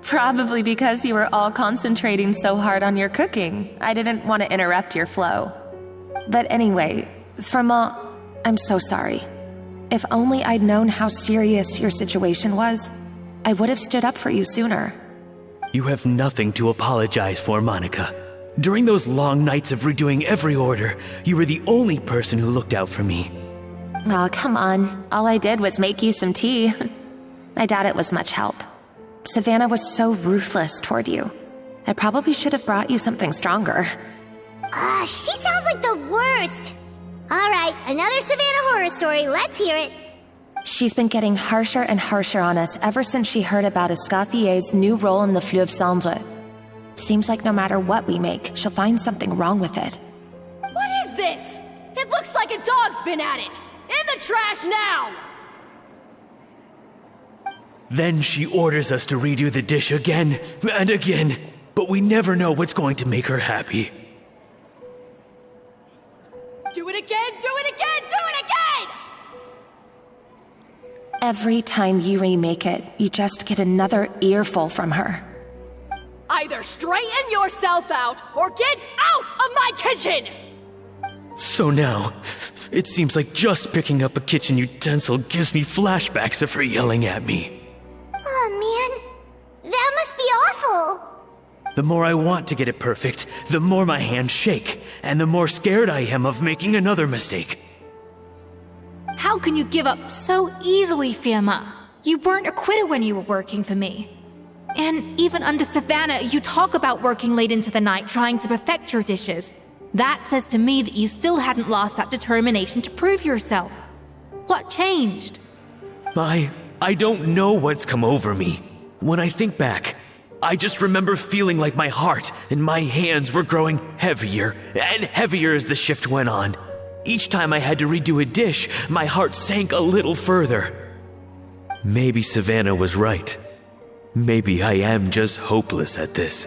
Probably because you were all concentrating so hard on your cooking. I didn't want to interrupt your flow. But anyway, Firma, I'm so sorry. If only I'd known how serious your situation was, I would have stood up for you sooner. You have nothing to apologize for, Monica. During those long nights of redoing every order, you were the only person who looked out for me. Oh, come on. All I did was make you some tea. I doubt it was much help. Savannah was so ruthless toward you. I probably should have brought you something stronger. She sounds like the worst. All right, another Savannah horror story. Let's hear it. She's been getting harsher and harsher on us ever since she heard about Escoffier's new role in the Fleuve Cendre. Seems like no matter what we make, she'll find something wrong with it. What is this? It looks like a dog's been at it. In the trash now! Then she orders us to redo the dish again and again, but we never know what's going to make her happy. Do it again, do it again, do it again! Every time you remake it, you just get another earful from her. Either straighten yourself out or get out of my kitchen! So now, it seems like just picking up a kitchen utensil gives me flashbacks of her yelling at me. Oh man, that must be awful. The more I want to get it perfect, the more my hands shake, and the more scared I am of making another mistake. How can you give up so easily, Firma? You weren't a quitter when you were working for me. And even under Savannah, you talk about working late into the night trying to perfect your dishes. That says to me that you still hadn't lost that determination to prove yourself. What changed? I don't know what's come over me. When I think back, I just remember feeling like my heart and my hands were growing heavier and heavier as the shift went on. Each time I had to redo a dish, my heart sank a little further. Maybe Savannah was right. Maybe I am just hopeless at this.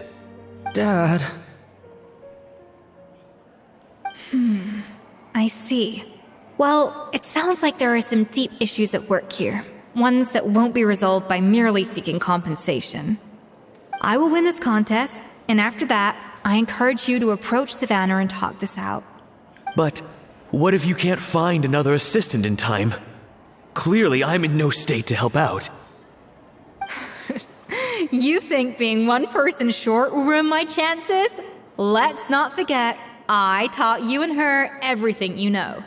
Dad. I see. Well, it sounds like there are some deep issues at work here. Ones that won't be resolved by merely seeking compensation. I will win this contest, and after that, I encourage you to approach Savannah and talk this out. But what if you can't find another assistant in time? Clearly, I'm in no state to help out. You think being one person short will ruin my chances? Let's not forget, I taught you and her everything you know.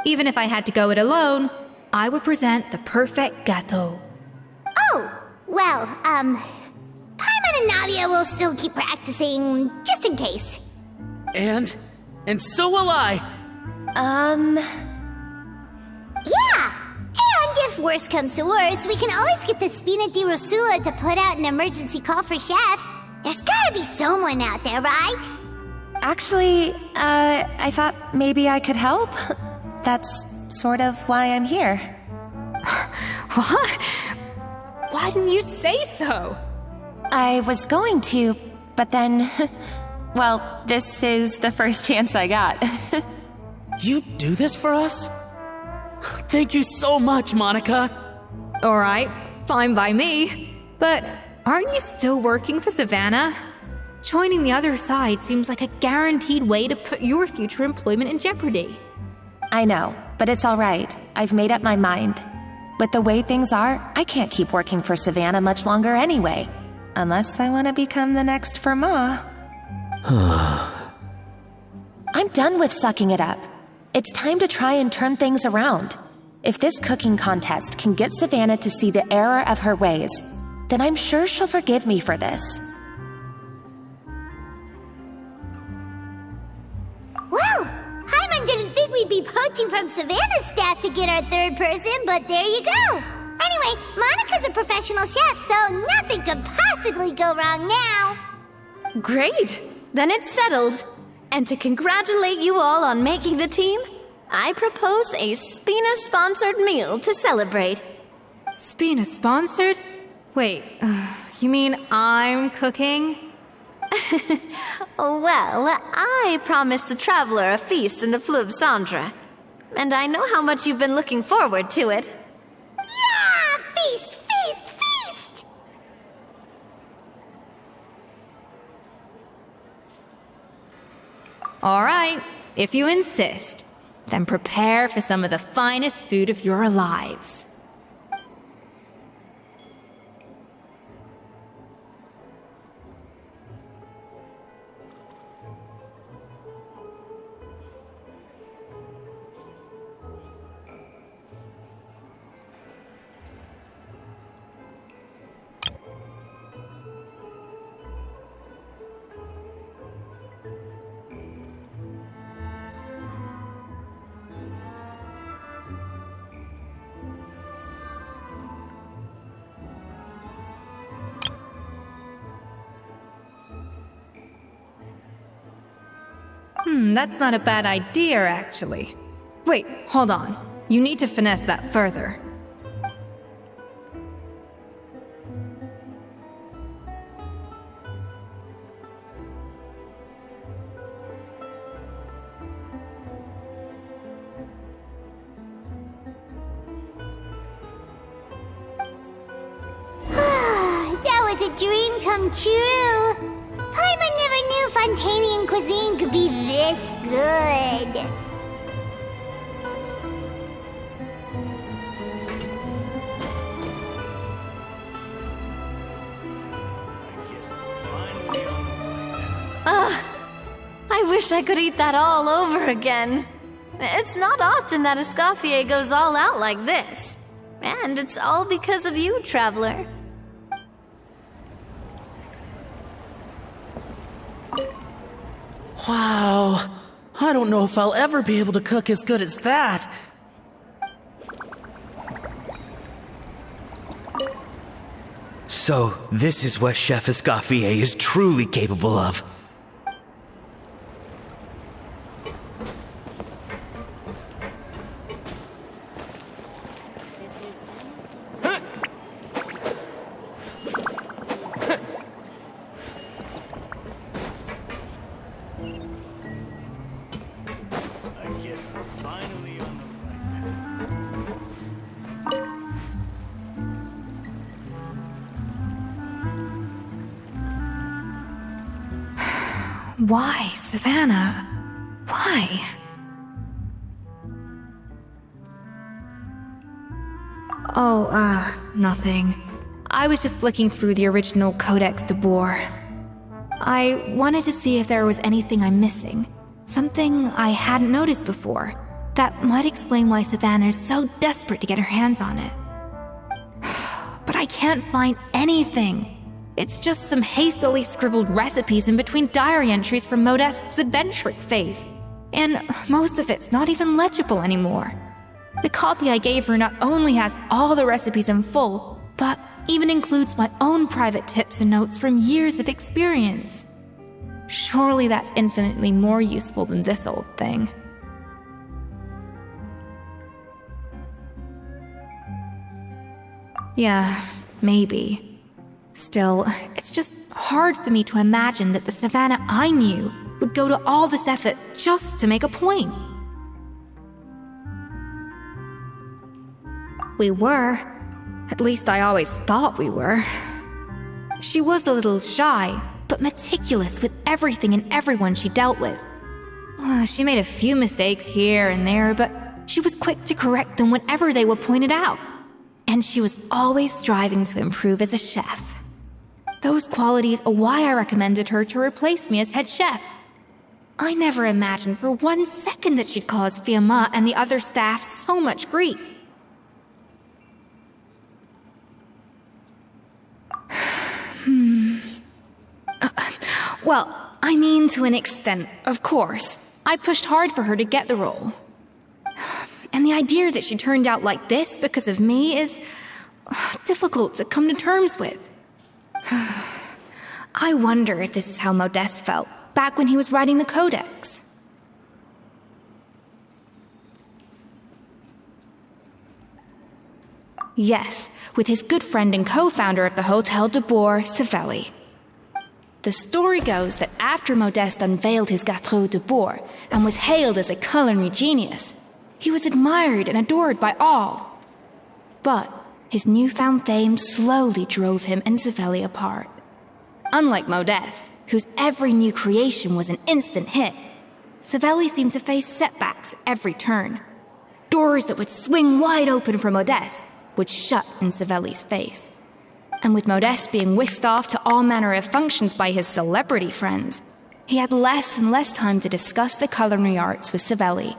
Even if I had to go it alone, I would present the perfect gâteau. Oh, well, Paimon and Navia will still keep practicing, just in case. And so will I. Yeah! And if worse comes to worse, we can always get the Spina di Rosula to put out an emergency call for chefs. There's gotta be someone out there, right? Actually, I thought maybe I could help. That's sort of why I'm here. What? Why didn't you say so? I was going to, but then... well, this is the first chance I got. You do this for us? Thank you so much, Monica. Alright, fine by me. But aren't you still working for Savannah? Joining the other side seems like a guaranteed way to put your future employment in jeopardy. I know, but it's alright. I've made up my mind. With the way things are, I can't keep working for Savannah much longer anyway. Unless I want to become the next Fermat. I'm done with sucking it up. It's time to try and turn things around. If this cooking contest can get Savannah to see the error of her ways, then I'm sure she'll forgive me for this. Well, Hyman didn't think we'd be poaching from Savannah's staff to get our third person, but there you go. Anyway, Monica's a professional chef, so nothing could possibly go wrong now. Great! Then it's settled. And to congratulate you all on making the team, I propose a Spina-sponsored meal to celebrate. Spina-sponsored? Wait, you mean I'm cooking? Well, I promised the traveler a feast in the Fleuve Cendre. And I know how much you've been looking forward to it. Yeah! Feast, feast, feast! Alright, if you insist, then prepare for some of the finest food of your lives. That's not a bad idea, actually. Wait, hold on. You need to finesse that further. That was a dream come true. Paimon never knew Fontanian cuisine could be this good. I wish I could eat that all over again. It's not often that Escoffier goes all out like this. And it's all because of you, Traveler. Wow. I don't know if I'll ever be able to cook as good as that. So, this is what Chef Escoffier is truly capable of. Why, Savannah? Why? Oh, nothing. I was just flicking through the original Codex Debord. I wanted to see if there was anything I'm missing. Something I hadn't noticed before. That might explain why Savannah's so desperate to get her hands on it. But I can't find anything. It's just some hastily scribbled recipes in between diary entries from Modeste's adventuring phase. And most of it's not even legible anymore. The copy I gave her not only has all the recipes in full, but even includes my own private tips and notes from years of experience. Surely that's infinitely more useful than this old thing. Yeah, maybe. Still, it's just hard for me to imagine that the Savannah I knew would go to all this effort just to make a point. We were. At least I always thought we were. She was a little shy, but meticulous with everything and everyone she dealt with. She made a few mistakes here and there, but she was quick to correct them whenever they were pointed out. And she was always striving to improve as a chef. Those qualities are why I recommended her to replace me as head chef. I never imagined for 1 second that she'd cause Fiamma and the other staff so much grief. Well, I mean to an extent, of course. I pushed hard for her to get the role. And the idea that she turned out like this because of me is difficult to come to terms with. I wonder if this is how Modeste felt back when he was writing the Codex. Yes, with his good friend and co-founder of the Hotel Debord, Savelli. The story goes that after Modeste unveiled his Gâteau Debord and was hailed as a culinary genius, he was admired and adored by all. But his newfound fame slowly drove him and Savelli apart. Unlike Modeste, whose every new creation was an instant hit, Savelli seemed to face setbacks at every turn. Doors that would swing wide open for Modeste would shut in Savelli's face. And with Modeste being whisked off to all manner of functions by his celebrity friends, he had less and less time to discuss the culinary arts with Savelli.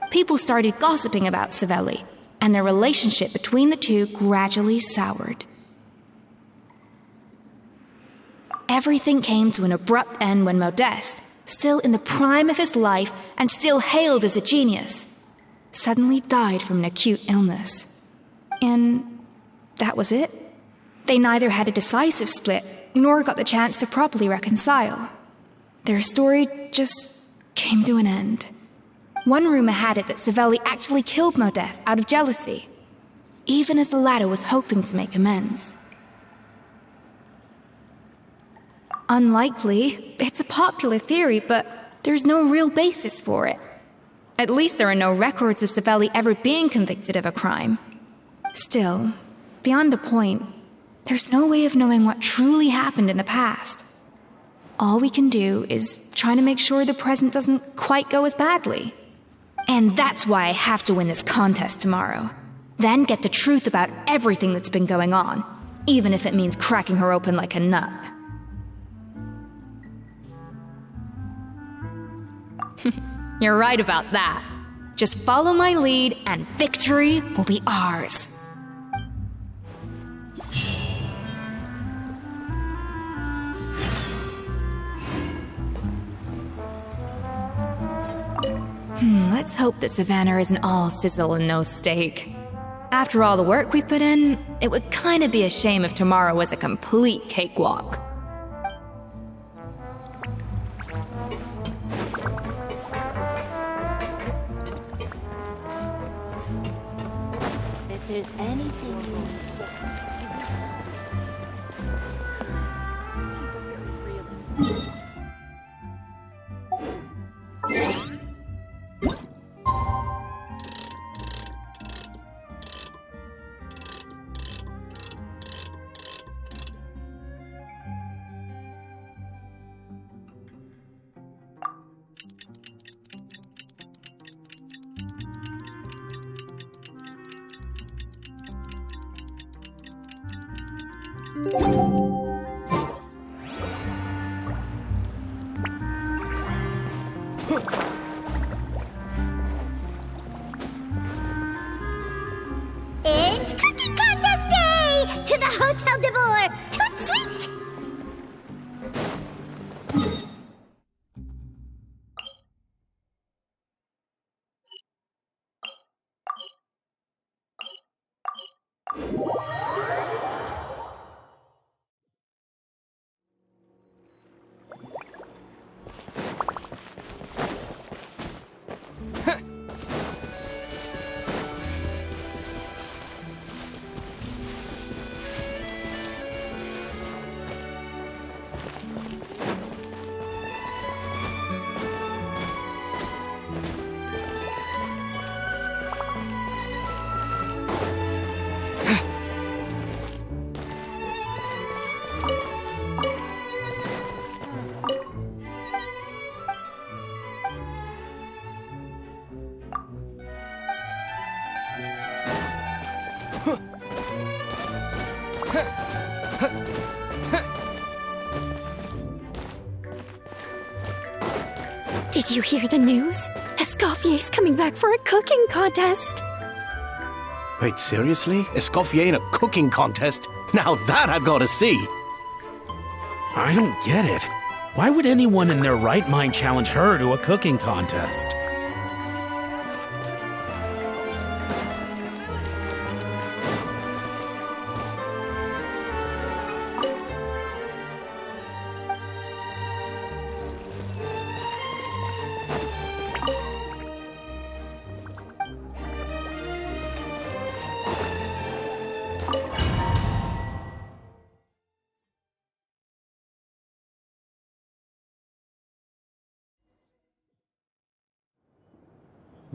People started gossiping about Savelli, and their relationship between the two gradually soured. Everything came to an abrupt end when Modeste, still in the prime of his life and still hailed as a genius, suddenly died from an acute illness. And that was it. They neither had a decisive split, nor got the chance to properly reconcile. Their story just came to an end. One rumor had it that Savelli actually killed Modeste out of jealousy, even as the latter was hoping to make amends. Unlikely. It's a popular theory, but there's no real basis for it. At least there are no records of Savelli ever being convicted of a crime. Still, beyond a point, there's no way of knowing what truly happened in the past. All we can do is try to make sure the present doesn't quite go as badly. And that's why I have to win this contest tomorrow. Then get the truth about everything that's been going on, even if it means cracking her open like a nut. You're right about that. Just follow my lead and victory will be ours. Let's hope that Savannah isn't all sizzle and no steak. After all the work we put in, it would kinda be a shame if tomorrow was a complete cakewalk. If there's anything you need to say, people here really. It's Cooking Contest Day! To the Hotel Debord! Toot sweet! Did you hear the news? Escoffier's coming back for a cooking contest. Wait, seriously? Escoffier in a cooking contest? Now that I've got to see! I don't get it. Why would anyone in their right mind challenge her to a cooking contest?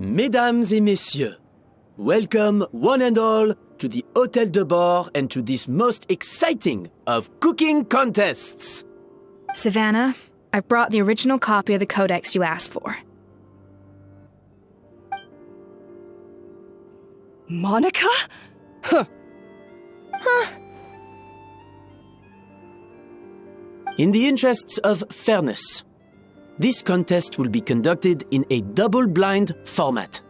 Mesdames et messieurs, welcome one and all to the Hotel Debord and to this most exciting of cooking contests. Savannah, I brought the original copy of the codex you asked for. Monica? Huh. In the interests of fairness, this contest will be conducted in a double-blind format.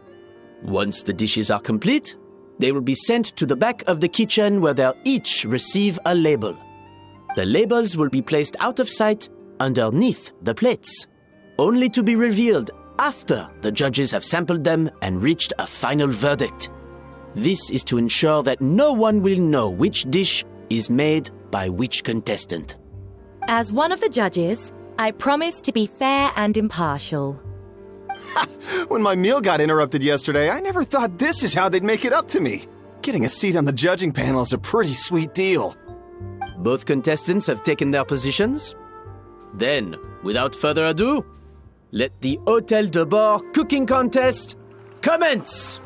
Once the dishes are complete, they will be sent to the back of the kitchen where they'll each receive a label. The labels will be placed out of sight underneath the plates, only to be revealed after the judges have sampled them and reached a final verdict. This is to ensure that no one will know which dish is made by which contestant. As one of the judges, I promise to be fair and impartial. When my meal got interrupted yesterday, I never thought this is how they'd make it up to me. Getting a seat on the judging panel is a pretty sweet deal. Both contestants have taken their positions? Then, without further ado, let the Hotel Debord cooking contest commence!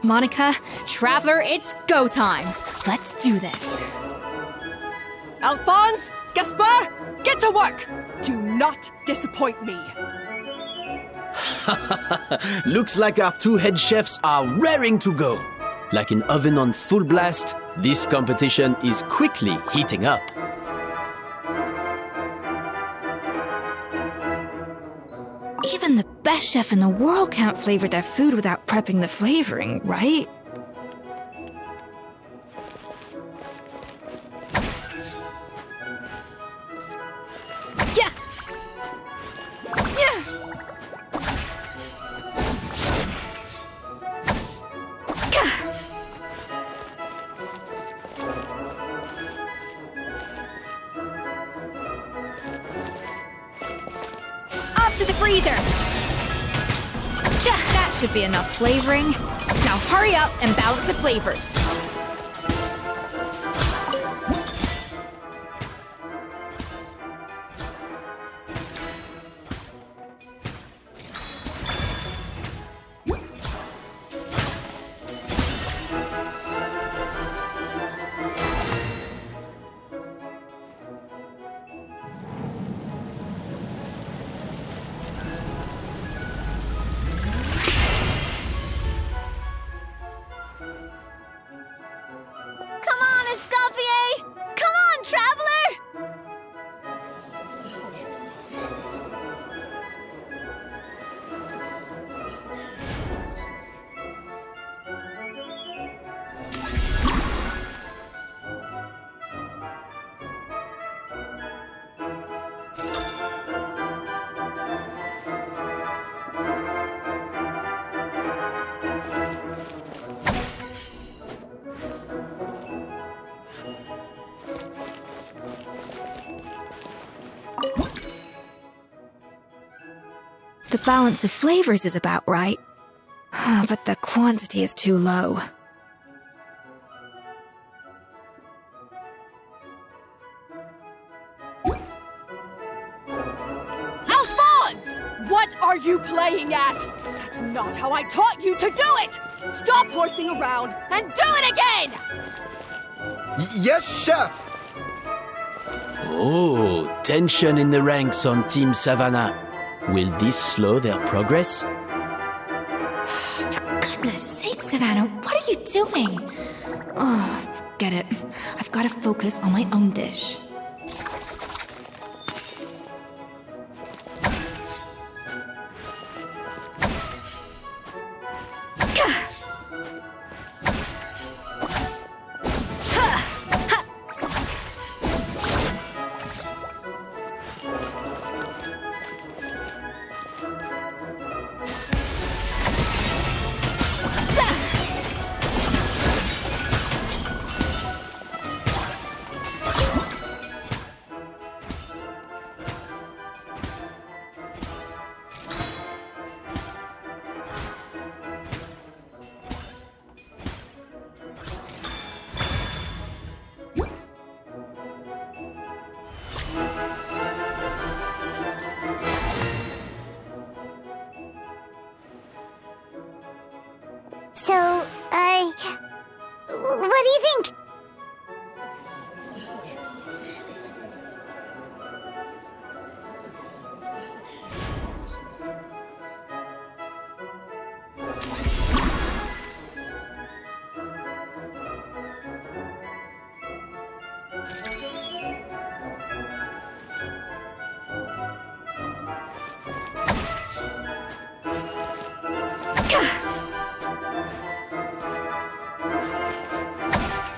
Monica, Traveler, it's go time. Let's do this. Alphonse, Gaspar, get to work. Do not disappoint me. Looks like our two head chefs are raring to go. Like an oven on full blast, this competition is quickly heating up. Even the best chef in the world can't flavor their food without prepping the flavoring, right? Yeah! Yeah! Up to the freezer! That should be enough flavoring. Now hurry up and balance the flavors. The balance of flavors is about right, but the quantity is too low. Alphonse! What are you playing at? That's not how I taught you to do it! Stop horsing around and do it again! Yes, Chef! Oh, tension in the ranks on Team Savannah. Will this slow their progress? For goodness sake, Savannah, what are you doing? Oh, forget it. I've got to focus on my own dish. What do you think?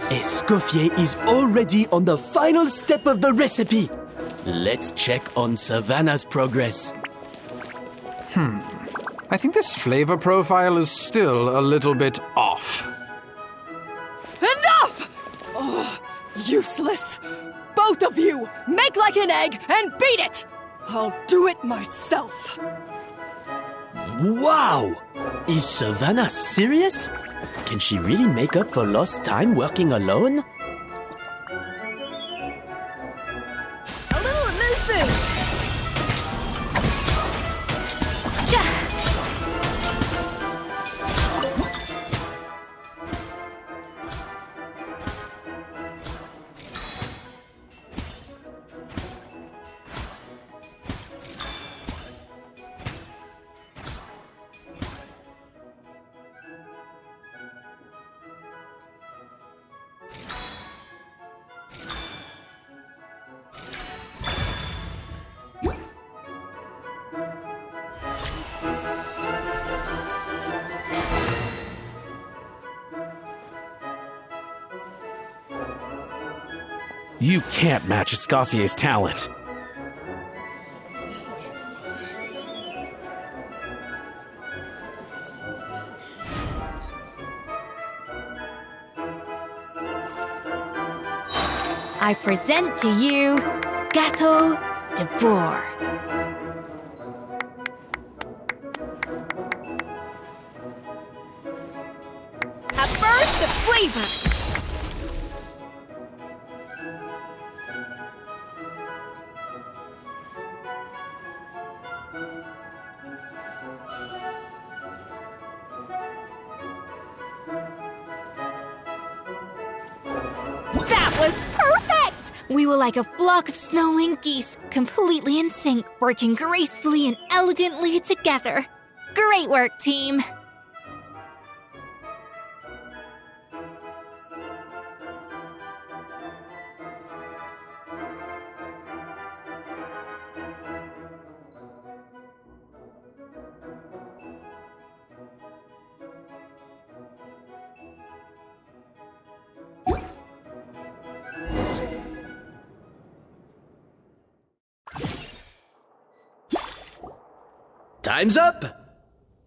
Escoffier is already on the final step of the recipe. Let's check on Savannah's progress. I think this flavor profile is still a little bit off. Enough! Oh, useless. Both of you, make like an egg and beat it! I'll do it myself. Wow! Is Savannah serious? Can she really make up for lost time working alone? A little moose boosh! You can't match Escoffier's talent. I present to you Hotel Debord. At first, the flavor. We were like a flock of snowing geese, completely in sync, working gracefully and elegantly together. Great work, team! Time's up!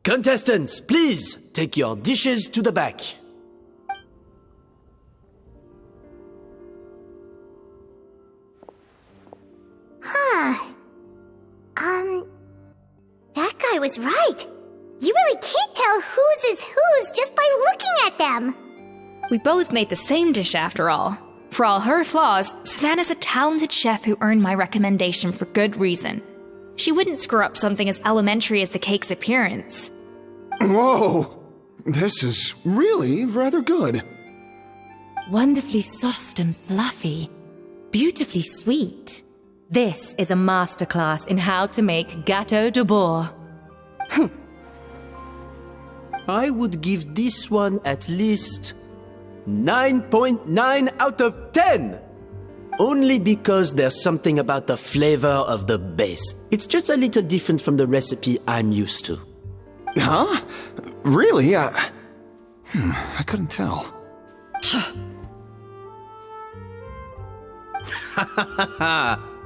Contestants, please take your dishes to the back. That guy was right. You really can't tell whose is whose just by looking at them. We both made the same dish after all. For all her flaws, Savannah's a talented chef who earned my recommendation for good reason. She wouldn't screw up something as elementary as the cake's appearance. Whoa! This is really rather good. Wonderfully soft and fluffy. Beautifully sweet. This is a masterclass in how to make Gâteau Debord. I would give this one at least 9.9 out of 10! Only because there's something about the flavor of the base. It's just a little different from the recipe I'm used to. Huh? Really? I couldn't tell.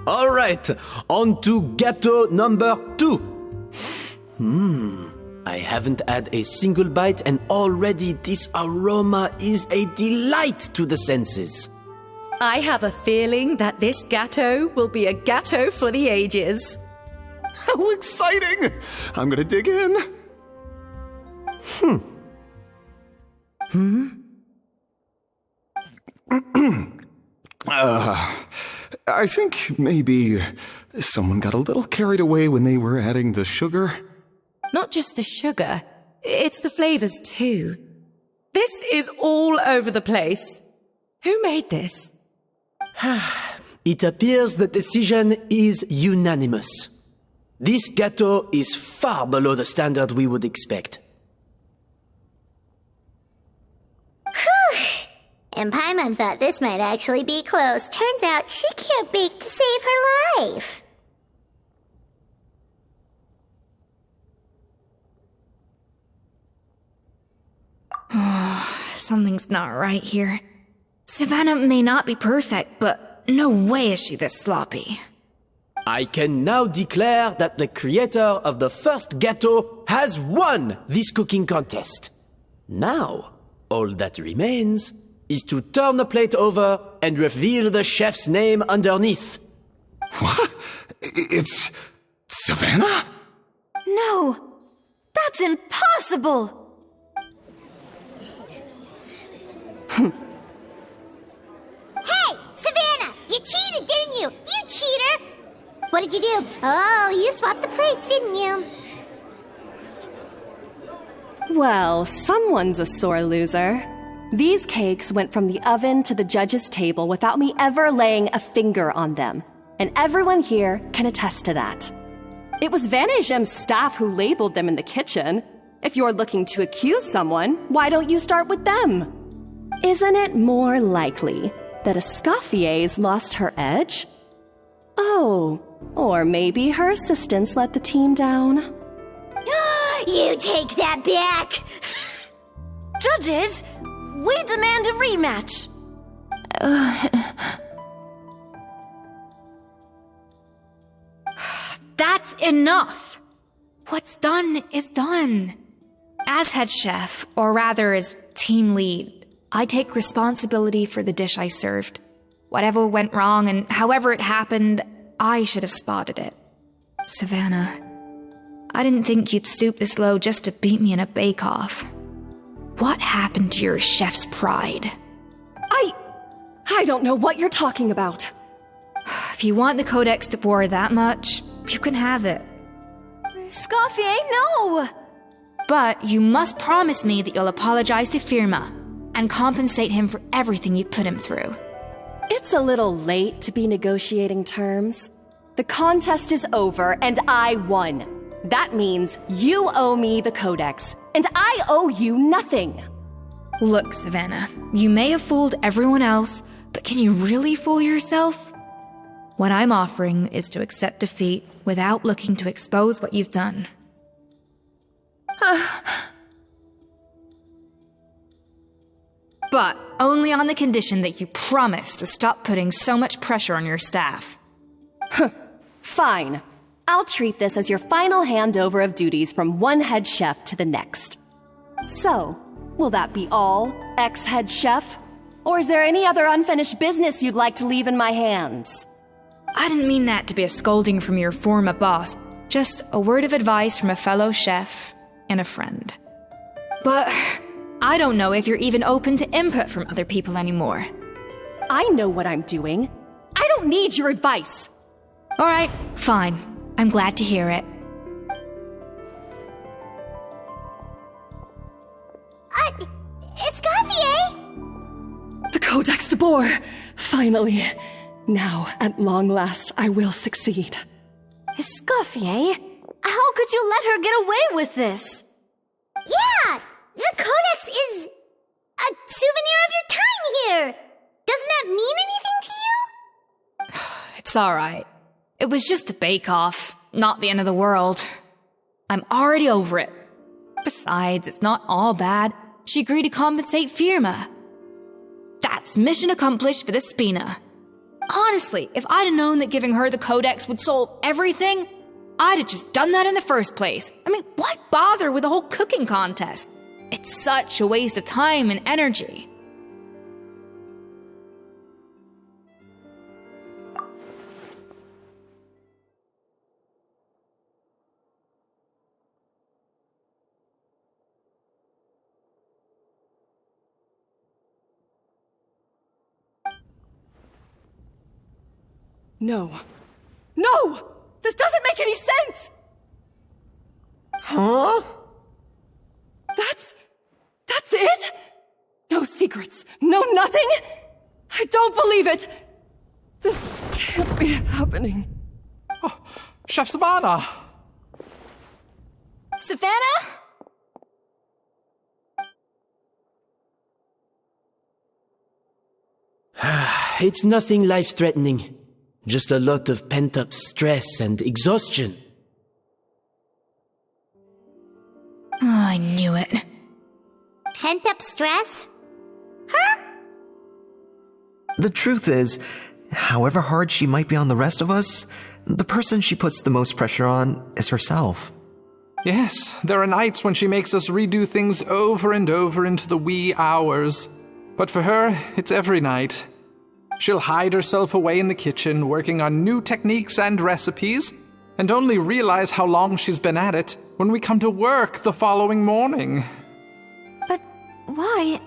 All right, on to gâteau number 2. I haven't had a single bite and already this aroma is a delight to the senses. I have a feeling that this gâteau will be a gâteau for the ages. How exciting! I'm gonna dig in. I think maybe someone got a little carried away when they were adding the sugar. Not just the sugar, it's the flavors too. This is all over the place. Who made this? It appears the decision is unanimous. This gâteau is far below the standard we would expect. And Paimon thought this might actually be close. Turns out she can't bake to save her life. Something's not right here. Savannah may not be perfect, but no way is she this sloppy. I can now declare that the creator of the first gâteau has won this cooking contest. Now, all that remains is to turn the plate over and reveal the chef's name underneath. What? It's Savannah? No! That's impossible! Hey, Savannah! You cheated, didn't you? You cheater! What did you do? Oh, you swapped the plates, didn't you? Well, someone's a sore loser. These cakes went from the oven to the judge's table without me ever laying a finger on them. And everyone here can attest to that. It was Vannagem's staff who labeled them in the kitchen. If you're looking to accuse someone, why don't you start with them? Isn't it more likely that Escoffier's lost her edge? Oh, or maybe her assistants let the team down. You take that back! Judges, we demand a rematch. That's enough! What's done is done. As head chef, or rather as team lead, I take responsibility for the dish I served. Whatever went wrong and however it happened, I should have spotted it. Savannah, I didn't think you'd stoop this low just to beat me in a bake-off. What happened to your chef's pride? I don't know what you're talking about. If you want the Codex Debord that much, you can have it. Escoffier, no! But you must promise me that you'll apologize to Firma and compensate him for everything you put him through. It's a little late to be negotiating terms. The contest is over and I won. That means you owe me the Codex, and I owe you nothing. Look, Savannah, you may have fooled everyone else, but can you really fool yourself? What I'm offering is to accept defeat without looking to expose what you've done. But only on the condition that you promise to stop putting so much pressure on your staff. Fine. I'll treat this as your final handover of duties from one head chef to the next. So, will that be all, ex-head chef? Or is there any other unfinished business you'd like to leave in my hands? I didn't mean that to be a scolding from your former boss, just a word of advice from a fellow chef and a friend. But I don't know if you're even open to input from other people anymore. I know what I'm doing. I don't need your advice. All right, fine. I'm glad to hear it. Escoffier! The Codex Debord! Finally. Now, at long last, I will succeed. Escoffier? How could you let her get away with this? Yeah! The Codex is a souvenir of your time here! Doesn't that mean anything to you? It's alright. It was just a bake-off, not the end of the world. I'm already over it. Besides, it's not all bad. She agreed to compensate Firma. That's mission accomplished for the Spina. Honestly, if I'd have known that giving her the Codex would solve everything, I'd have just done that in the first place. I mean, why bother with the whole cooking contest? It's such a waste of time and energy. No. No! This doesn't make any sense! Huh? That's it? No secrets, no nothing? I don't believe it! This can't be happening. Oh, Chef Savannah! Savannah? It's nothing life-threatening. Just a lot of pent-up stress and exhaustion. Oh, I knew it. Pent-up stress? Her? The truth is, however hard she might be on the rest of us, the person she puts the most pressure on is herself. Yes, there are nights when she makes us redo things over and over into the wee hours. But for her, it's every night. She'll hide herself away in the kitchen, working on new techniques and recipes, and only realize how long she's been at it when we come to work the following morning. But why?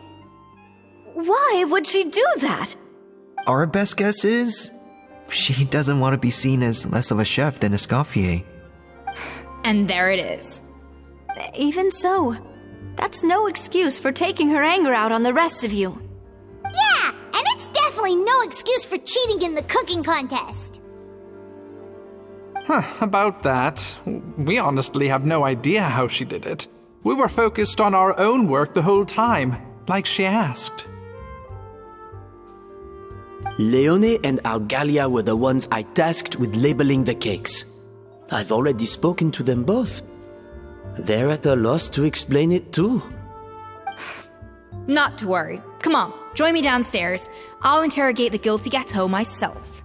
Why would she do that? Our best guess is she doesn't want to be seen as less of a chef than Escoffier. And there it is. Even so, that's no excuse for taking her anger out on the rest of you. Yeah, and it's definitely no excuse for cheating in the cooking contest. About that, we honestly have no idea how she did it. We were focused on our own work the whole time, like she asked. Leone and Algalia were the ones I tasked with labeling the cakes. I've already spoken to them both. They're at a loss to explain it too. Not to worry. Come on, join me downstairs. I'll interrogate the guilty gâteau myself.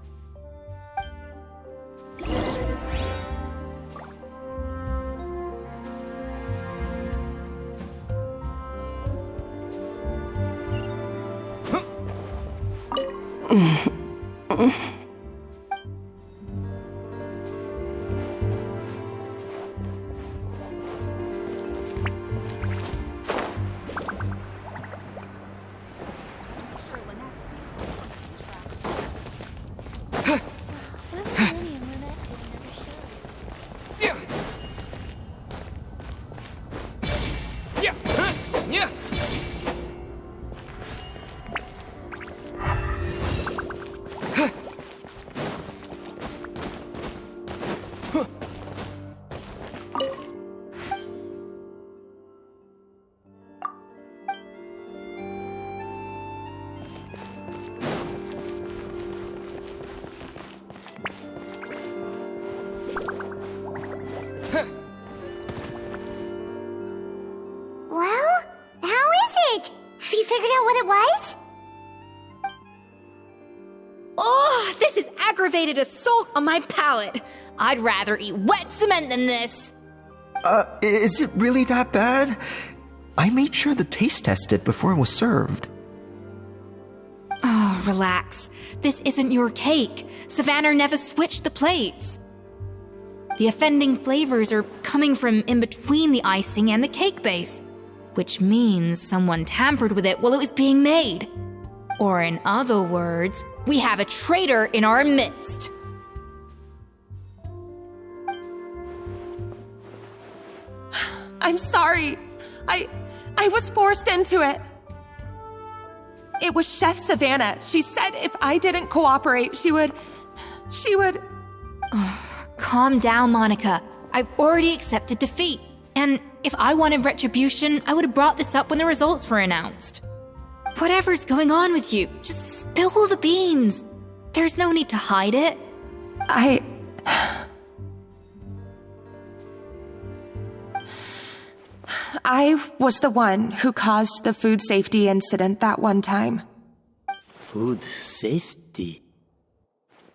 Well, how is it? Have you figured out what it was? Oh, this is aggravated assault on my palate. I'd rather eat wet cement than this. Is it really that bad? I made sure to taste test it before it was served. Oh, relax. This isn't your cake. Savannah never switched the plates. The offending flavors are coming from in between the icing and the cake base, which means someone tampered with it while it was being made. Or in other words, we have a traitor in our midst. I'm sorry. I was forced into it. It was Chef Savannah. She said if I didn't cooperate, she would... Calm down, Monica. I've already accepted defeat. And if I wanted retribution, I would have brought this up when the results were announced. Whatever's going on with you, just spill the beans. There's no need to hide it. I was the one who caused the food safety incident that one time. Food safety?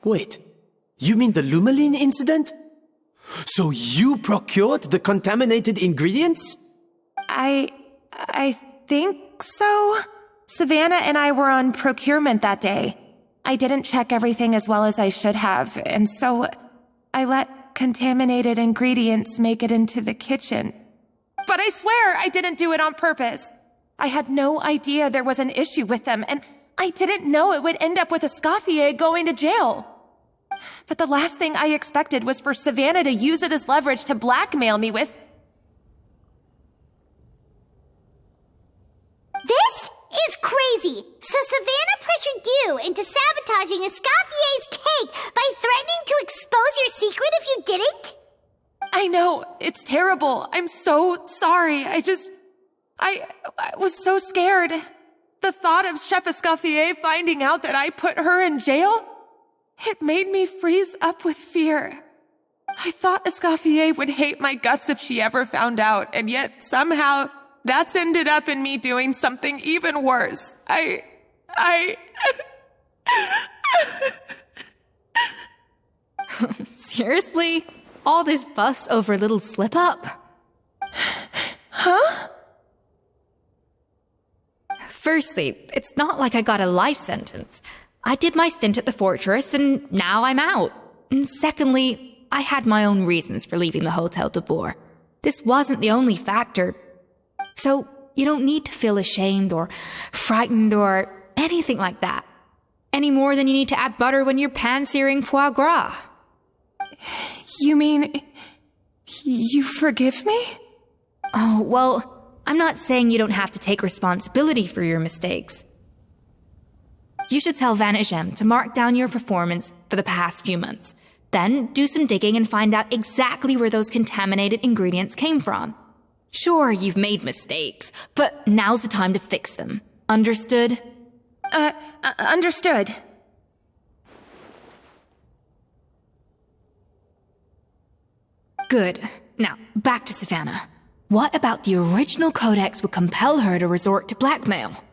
Wait, you mean the Lumaline incident? So you procured the contaminated ingredients? I think so. Savannah and I were on procurement that day. I didn't check everything as well as I should have, and so I let contaminated ingredients make it into the kitchen. But I swear I didn't do it on purpose. I had no idea there was an issue with them, and I didn't know it would end up with Escoffier going to jail. But the last thing I expected was for Savannah to use it as leverage to blackmail me with... This is crazy! So Savannah pressured you into sabotaging Escoffier's cake by threatening to expose your secret if you didn't? I know, it's terrible. I'm so sorry. I was so scared. The thought of Chef Escoffier finding out that I put her in jail, it made me freeze up with fear. I thought Escoffier would hate my guts if she ever found out, and yet somehow that's ended up in me doing something even worse. Seriously? All this fuss over a little slip-up? Huh? Firstly, it's not like I got a life sentence. I did my stint at the fortress, and now I'm out. And secondly, I had my own reasons for leaving the Hotel Debord. This wasn't the only factor. So, you don't need to feel ashamed or frightened or anything like that. Any more than you need to add butter when you're pan-searing foie gras. You mean... you forgive me? Oh, well, I'm not saying you don't have to take responsibility for your mistakes. You should tell Vanagem to mark down your performance for the past few months. Then do some digging and find out exactly where those contaminated ingredients came from. Sure, you've made mistakes, but now's the time to fix them. Understood? Understood. Good. Now, back to Savannah. What about the original codex would compel her to resort to blackmail?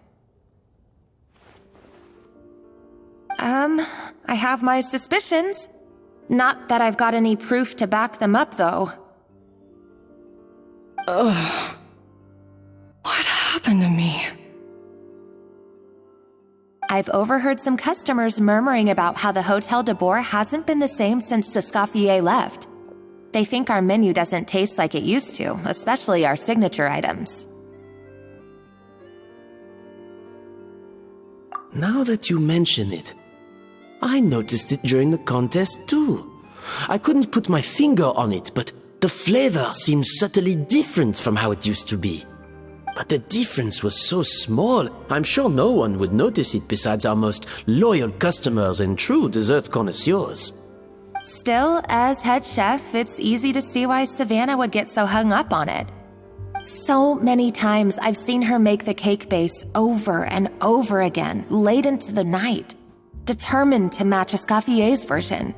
I have my suspicions. Not that I've got any proof to back them up, though. Ugh. What happened to me? I've overheard some customers murmuring about how the Hotel Debord hasn't been the same since Escoffier left. They think our menu doesn't taste like it used to, especially our signature items. Now that you mention it, I noticed it during the contest too. I couldn't put my finger on it, but the flavor seems subtly different from how it used to be. But the difference was so small, I'm sure no one would notice it besides our most loyal customers and true dessert connoisseurs. Still, as head chef, it's easy to see why Savannah would get so hung up on it. So many times I've seen her make the cake base over and over again, late into the night, determined to match Escoffier's version.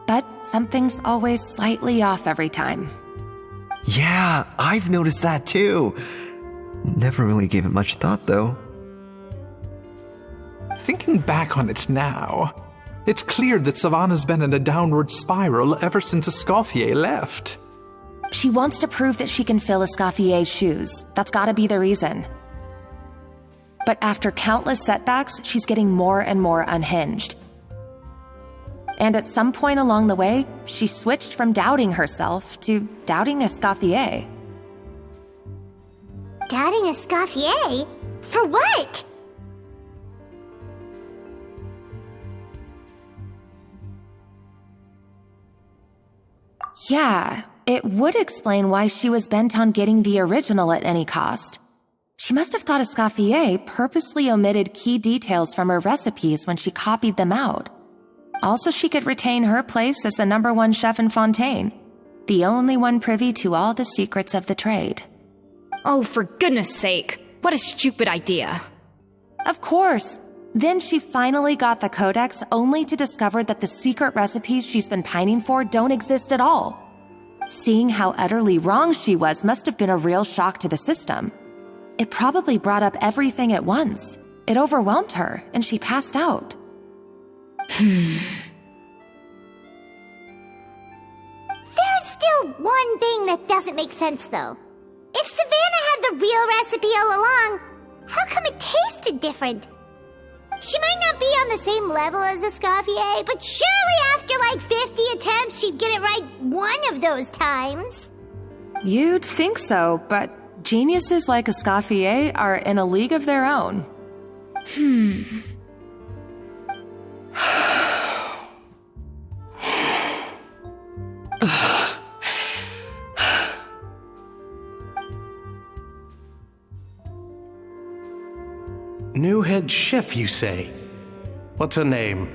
But something's always slightly off every time. Yeah, I've noticed that too. Never really gave it much thought, though. Thinking back on it now, it's clear that Savannah's been in a downward spiral ever since Escoffier left. She wants to prove that she can fill Escoffier's shoes. That's gotta be the reason. But after countless setbacks, she's getting more and more unhinged. And at some point along the way, she switched from doubting herself to doubting Escoffier. Doubting Escoffier? For what? Yeah, It would explain why she was bent on getting the original at any cost. She must have thought Escoffier purposely omitted key details from her recipes when she copied them out. Also, she could retain her place as the #1 chef in Fontaine, the only one privy to all the secrets of the trade. Oh, for goodness sake, what a stupid idea. Of course. Then she finally got the codex only to discover that the secret recipes she's been pining for don't exist at all. Seeing how utterly wrong she was must have been a real shock to the system. It probably brought up everything at once. It overwhelmed her, and she passed out. There's still one thing that doesn't make sense, though. If Savannah had the real recipe all along, how come it tasted different? She might not be on the same level as Escoffier, but surely after like 50 attempts, she'd get it right one of those times. You'd think so, but geniuses like Escoffier are in a league of their own. New head chef, you say? What's her name?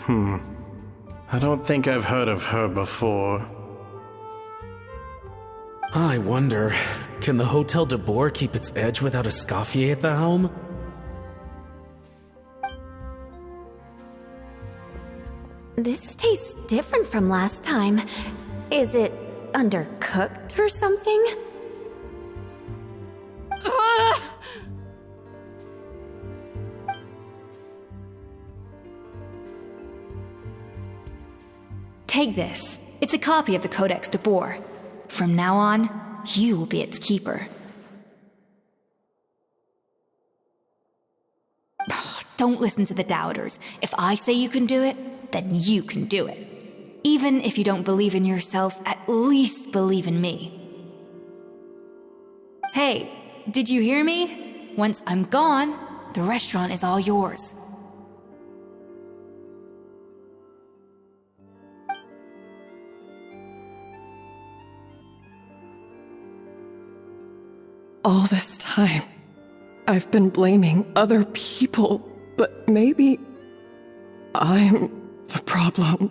I don't think I've heard of her before. I wonder, can the Hotel Debord keep its edge without Escoffier at the helm? This tastes different from last time. Is it undercooked or something? Take this. It's a copy of the Codex Debord. From now on, you will be its keeper. Don't listen to the doubters. If I say you can do it, then you can do it. Even if you don't believe in yourself, at least believe in me. Hey, did you hear me? Once I'm gone, the restaurant is all yours. All this time, I've been blaming other people, but maybe I'm the problem.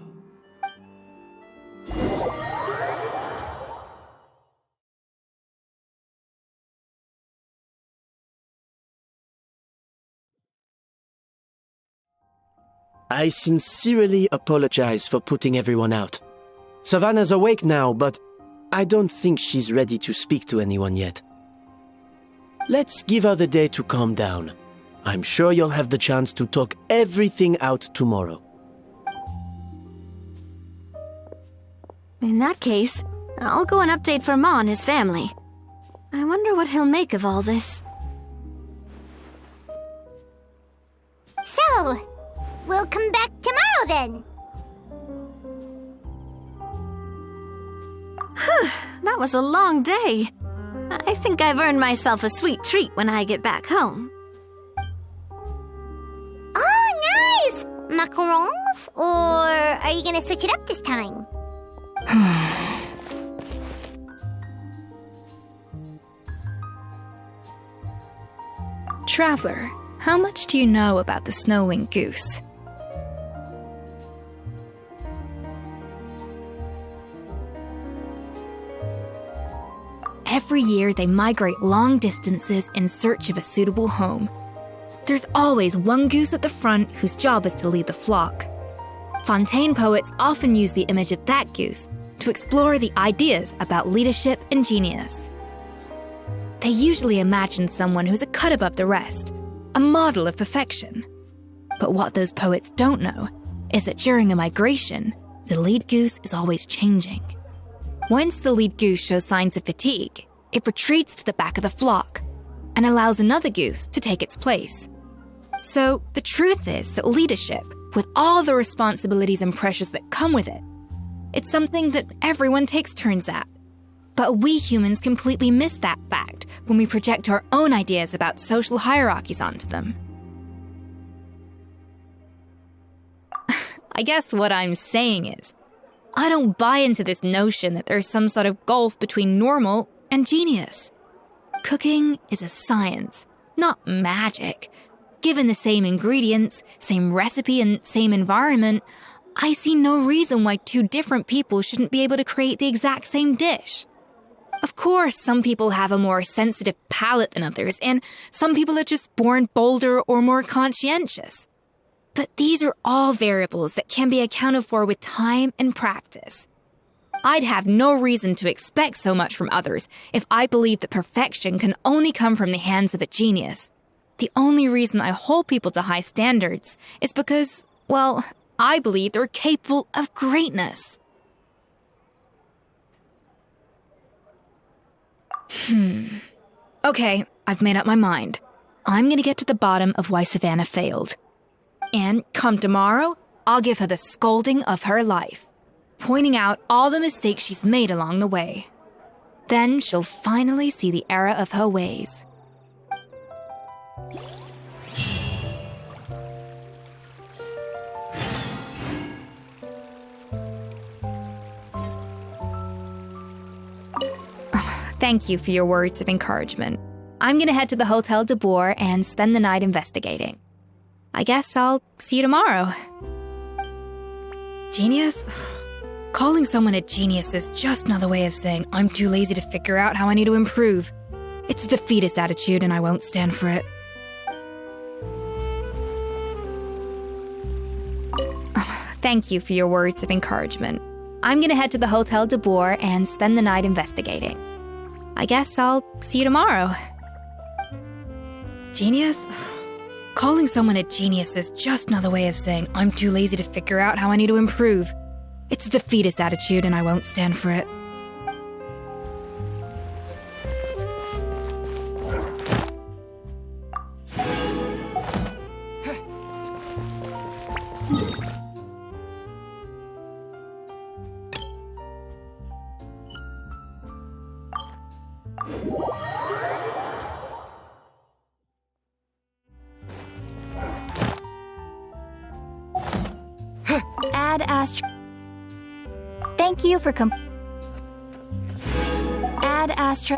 I sincerely apologize for putting everyone out. Savannah's awake now, but I don't think she's ready to speak to anyone yet. Let's give her the day to calm down. I'm sure you'll have the chance to talk everything out tomorrow. In that case, I'll go and update Verma and his family. I wonder what he'll make of all this. So, we'll come back tomorrow then. That was a long day. I think I've earned myself a sweet treat when I get back home. Oh, nice! Macarons? Or are you gonna switch it up this time? Traveler, how much do you know about the snow-winged goose? Every year, they migrate long distances in search of a suitable home. There's always one goose at the front whose job is to lead the flock. Fontaine poets often use the image of that goose to explore the ideas about leadership and genius. They usually imagine someone who's a cut above the rest, a model of perfection. But what those poets don't know is that during a migration, the lead goose is always changing. Once the lead goose shows signs of fatigue, it retreats to the back of the flock and allows another goose to take its place. So the truth is that leadership, with all the responsibilities and pressures that come with it, it's something that everyone takes turns at. But we humans completely miss that fact when we project our own ideas about social hierarchies onto them. I guess what I'm saying is, I don't buy into this notion that there's some sort of gulf between normal and genius. Cooking is a science, not magic. Given the same ingredients, same recipe, and same environment, I see no reason why two different people shouldn't be able to create the exact same dish. Of course, some people have a more sensitive palate than others, and some people are just born bolder or more conscientious. But these are all variables that can be accounted for with time and practice. I'd have no reason to expect so much from others if I believed that perfection can only come from the hands of a genius. The only reason I hold people to high standards is because, well, I believe they're capable of greatness. Okay, I've made up my mind. I'm gonna get to the bottom of why Savannah failed. And come tomorrow, I'll give her the scolding of her life, pointing out all the mistakes she's made along the way. Then she'll finally see the error of her ways. Thank you for your words of encouragement. I'm gonna head to the Hotel Debord and spend the night investigating. I guess I'll see you tomorrow. Genius? Calling someone a genius is just another way of saying I'm too lazy to figure out how I need to improve. It's a defeatist attitude and I won't stand for it. Thank you for your words of encouragement. I'm gonna head to the Hotel Debord and spend the night investigating. I guess I'll see you tomorrow. Genius? Calling someone a genius is just another way of saying I'm too lazy to figure out how I need to improve. It's a defeatist attitude and I won't stand for it. Thank you for Add Astra.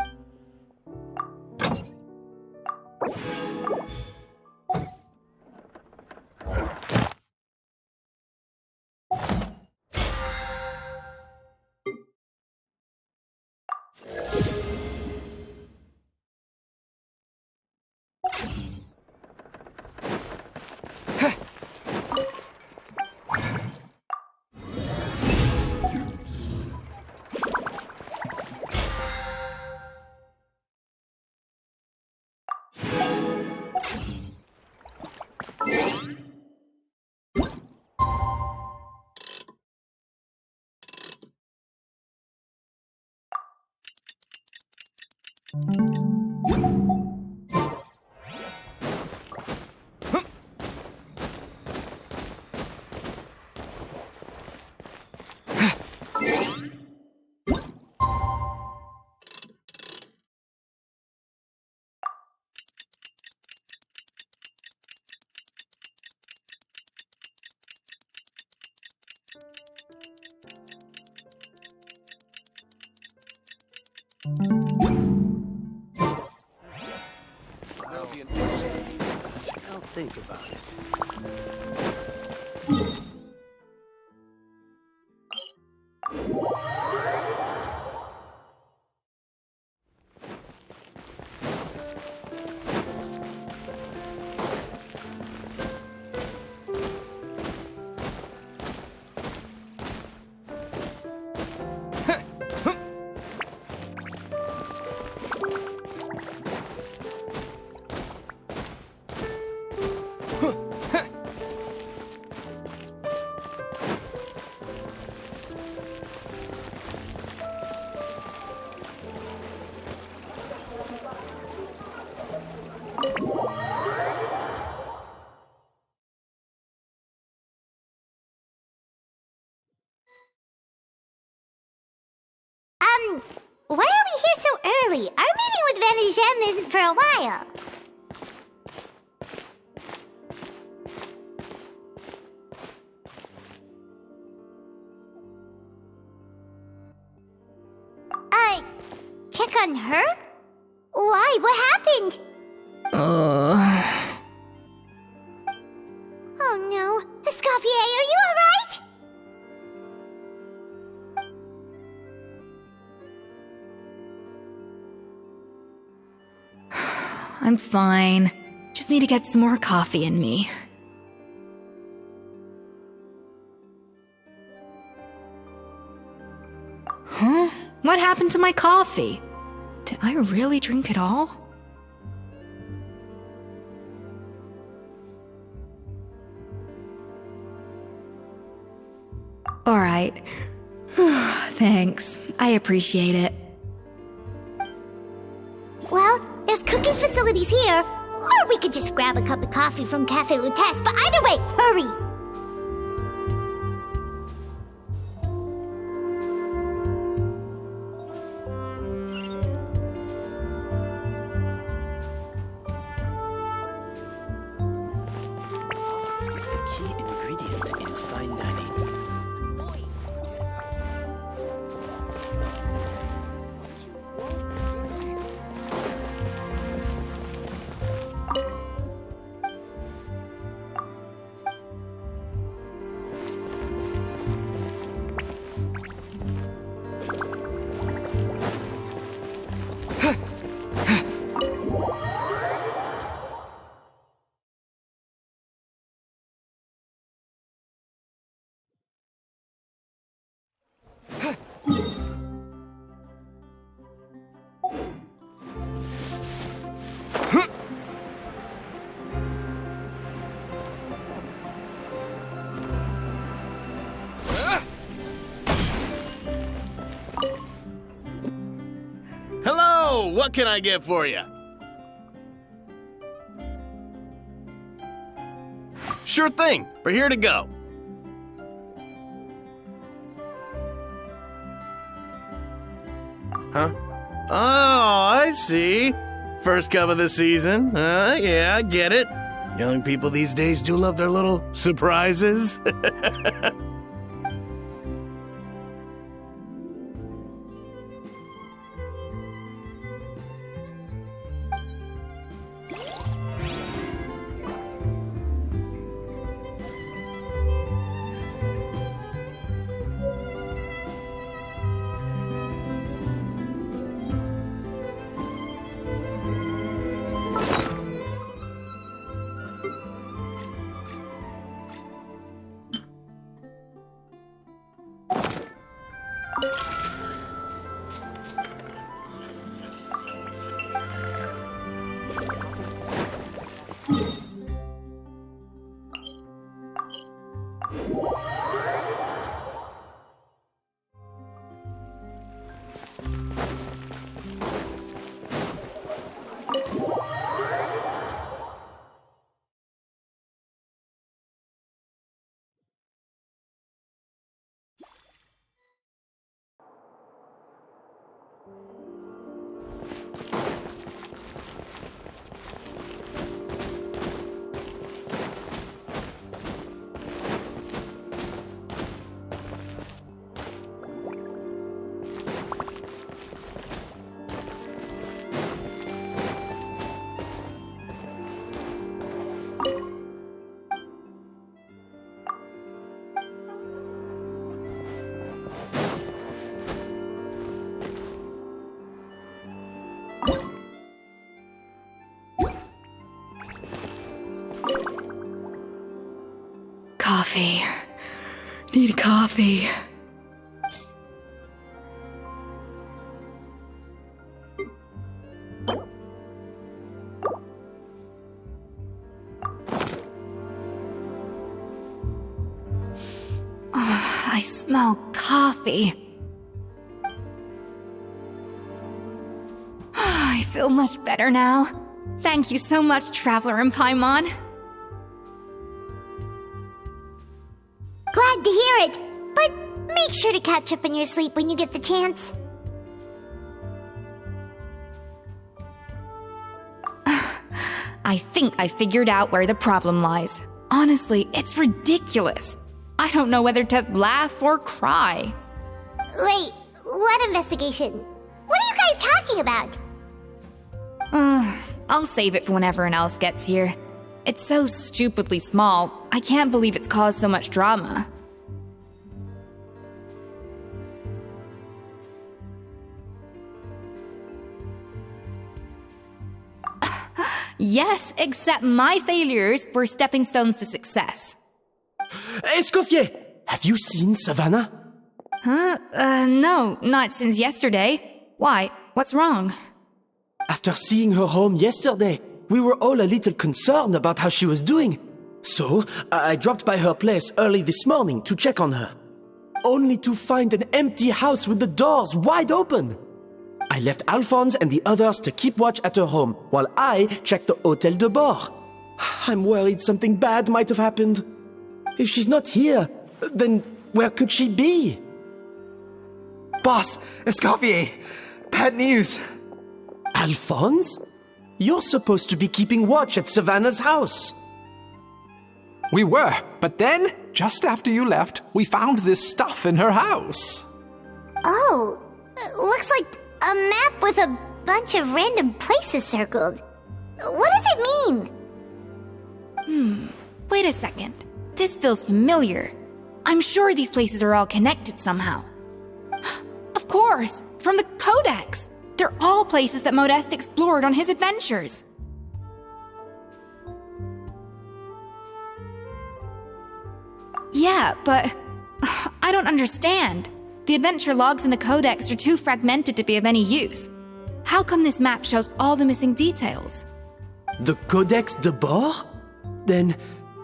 I'll think about it. Why are we here so early? Our meeting with Vanagem isn't for a while. on her? Why? What happened? Oh no. Escoffier, are you alright? I'm fine. Just need to get some more coffee in me. Huh? What happened to my coffee? Did I really drink it all? Alright. Thanks. I appreciate it. Well, there's cooking facilities here. Or we could just grab a cup of coffee from Cafe Lutece, but either way, hurry! Is the key ingredient in fine dining. Hello! What can I get for you? Sure thing. We're here to go. Huh? Oh, I see. First cup of the season. Yeah, I get it. Young people these days do love their little surprises. Coffee. Need coffee. I smell coffee. I feel much better now. Thank you so much, Traveler and Paimon. Glad to hear it, but make sure to catch up in your sleep when you get the chance. I think I figured out where the problem lies. Honestly, it's ridiculous. I don't know whether to laugh or cry. Wait, what investigation? What are you guys talking talking about? I'll save it for when everyone else gets here. It's so stupidly small, I can't believe it's caused so much drama. Yes, except my failures were stepping stones to success. Escoffier! Have you seen Savannah? Huh? No, not since yesterday. Why? What's wrong? After seeing her home yesterday, we were all a little concerned about how she was doing. So, I dropped by her place early this morning to check on her. Only to find an empty house with the doors wide open. I left Alphonse and the others to keep watch at her home, while I checked the Hotel Debord. I'm worried something bad might have happened. If she's not here, then where could she be? Boss, Escoffier, bad news. Alphonse? You're supposed to be keeping watch at Savannah's house. We were, but then, just after you left, we found this stuff in her house. Oh, looks like a map with a bunch of random places circled. What does it mean? Wait a second. This feels familiar. I'm sure these places are all connected somehow. Of course, from the Codex. They're all places that Modeste explored on his adventures. Yeah, but I don't understand. The adventure logs in the Codex are too fragmented to be of any use. How come this map shows all the missing details? The Codex Debord? Then,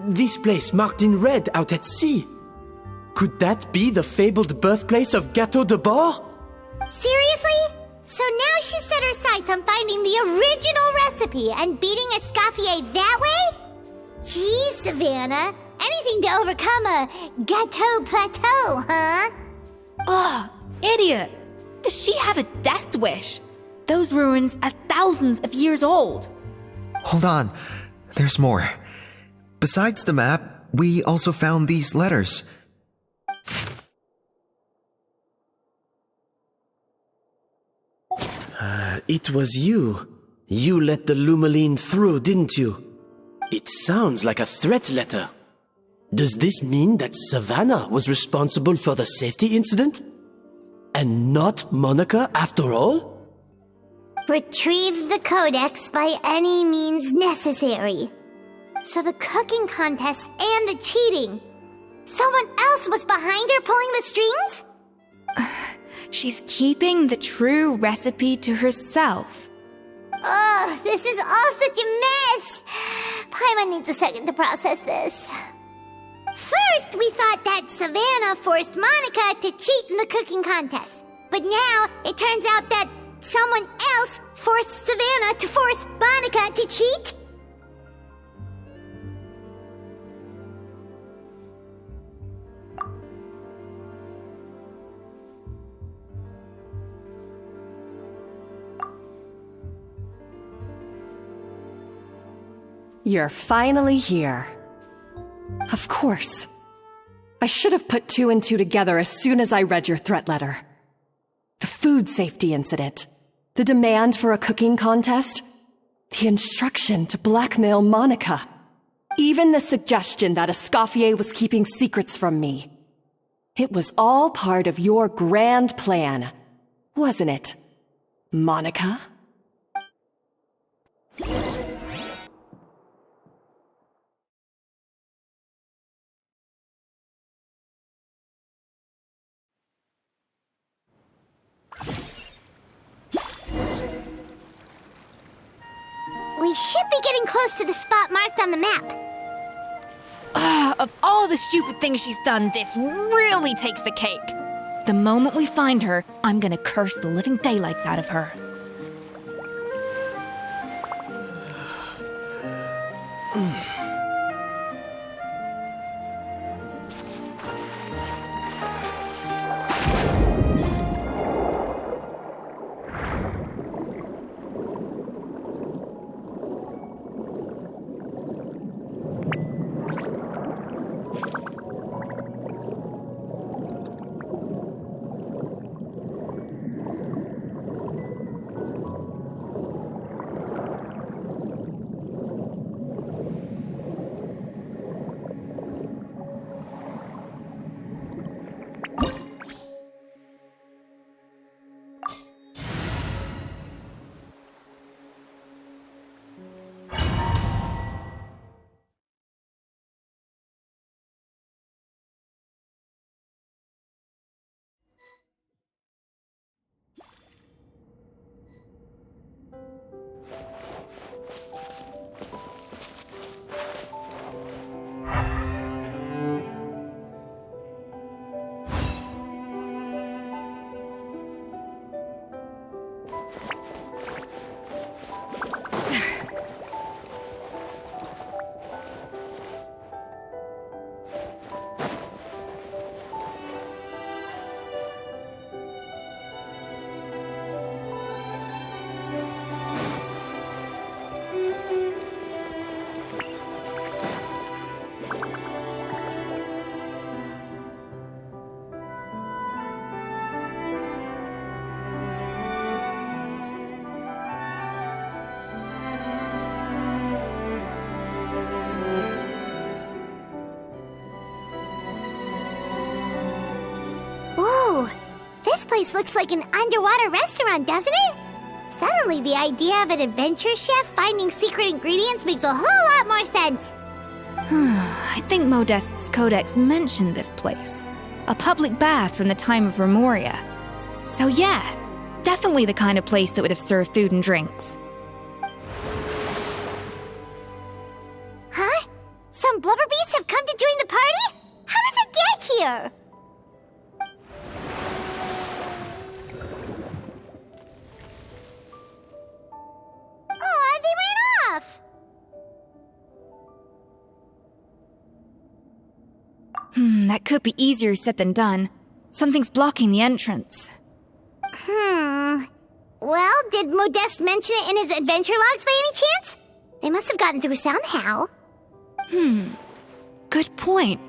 this place marked in red out at sea. Could that be the fabled birthplace of Hotel Debord? Seriously? So now she set her sights on finding the original recipe and beating Escoffier that way? Geez, Savannah. Anything to overcome a Gâteau plateau, huh? Ugh, idiot! Does she have a death wish? Those ruins are thousands of years old. Hold on, there's more. Besides the map, we also found these letters. It was you. You let the Lumaline through, didn't you? It sounds like a threat letter. Does this mean that Savannah was responsible for the safety incident? And not Monica after all? Retrieve the Codex by any means necessary. So the cooking contest and the cheating. Someone else was behind her pulling the strings? She's keeping the true recipe to herself. Ugh, this is all such a mess. Paimon needs a second to process this. First, we thought that Savannah forced Monica to cheat in the cooking contest. But now, it turns out that someone else forced Savannah to force Monica to cheat? You're finally here. Of course. I should have put two and two together as soon as I read your threat letter. The food safety incident, the demand for a cooking contest, the instruction to blackmail Monica, even the suggestion that Escoffier was keeping secrets from me. It was all part of your grand plan, wasn't it, Monica? We should be getting close to the spot marked on the map. Of all the stupid things she's done, this really takes the cake. The moment we find her, I'm gonna curse the living daylights out of her. looks like an underwater restaurant, doesn't it? Suddenly, the idea of an adventure chef finding secret ingredients makes a whole lot more sense. I think Modest's codex mentioned this place. A public bath from the time of Remoria. So yeah, definitely the kind of place that would have served food and drinks. Huh? Some blubber beasts have come to join the party? How did they get here? Oh, they ran off! That could be easier said than done. Something's blocking the entrance. Well, did Modeste mention it in his adventure logs by any chance? They must have gotten through somehow. Good point.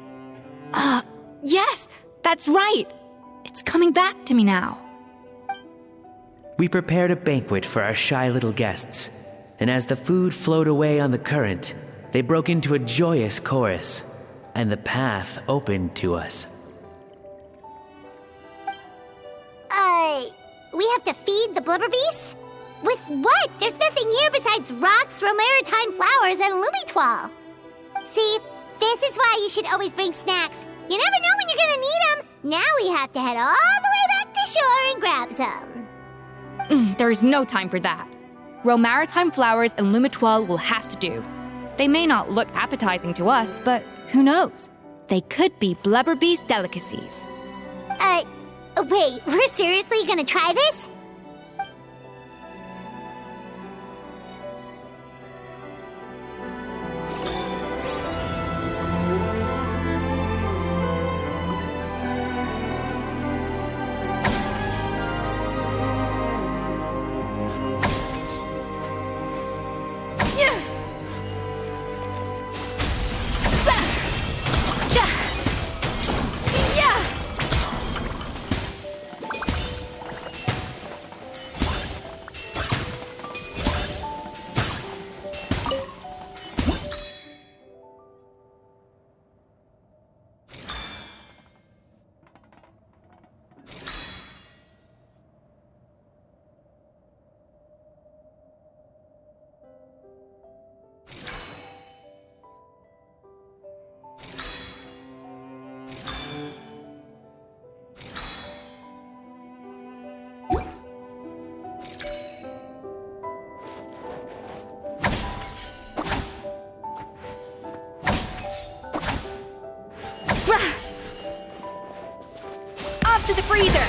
Yes, that's right. It's coming back to me now. We prepared a banquet for our shy little guests, and as the food flowed away on the current, they broke into a joyous chorus, and the path opened to us. We have to feed the blubber beasts? With what? There's nothing here besides rocks, romaritime flowers, and lumitoile. See, this is why you should always bring snacks. You never know when you're gonna need them. Now we have to head all the way back to shore and grab some. There is no time for that. Romaritime flowers and lumitoile will have to do. They may not look appetizing to us, but who knows? They could be blubber beast delicacies. Wait, we're seriously gonna try this? Off to the freezer!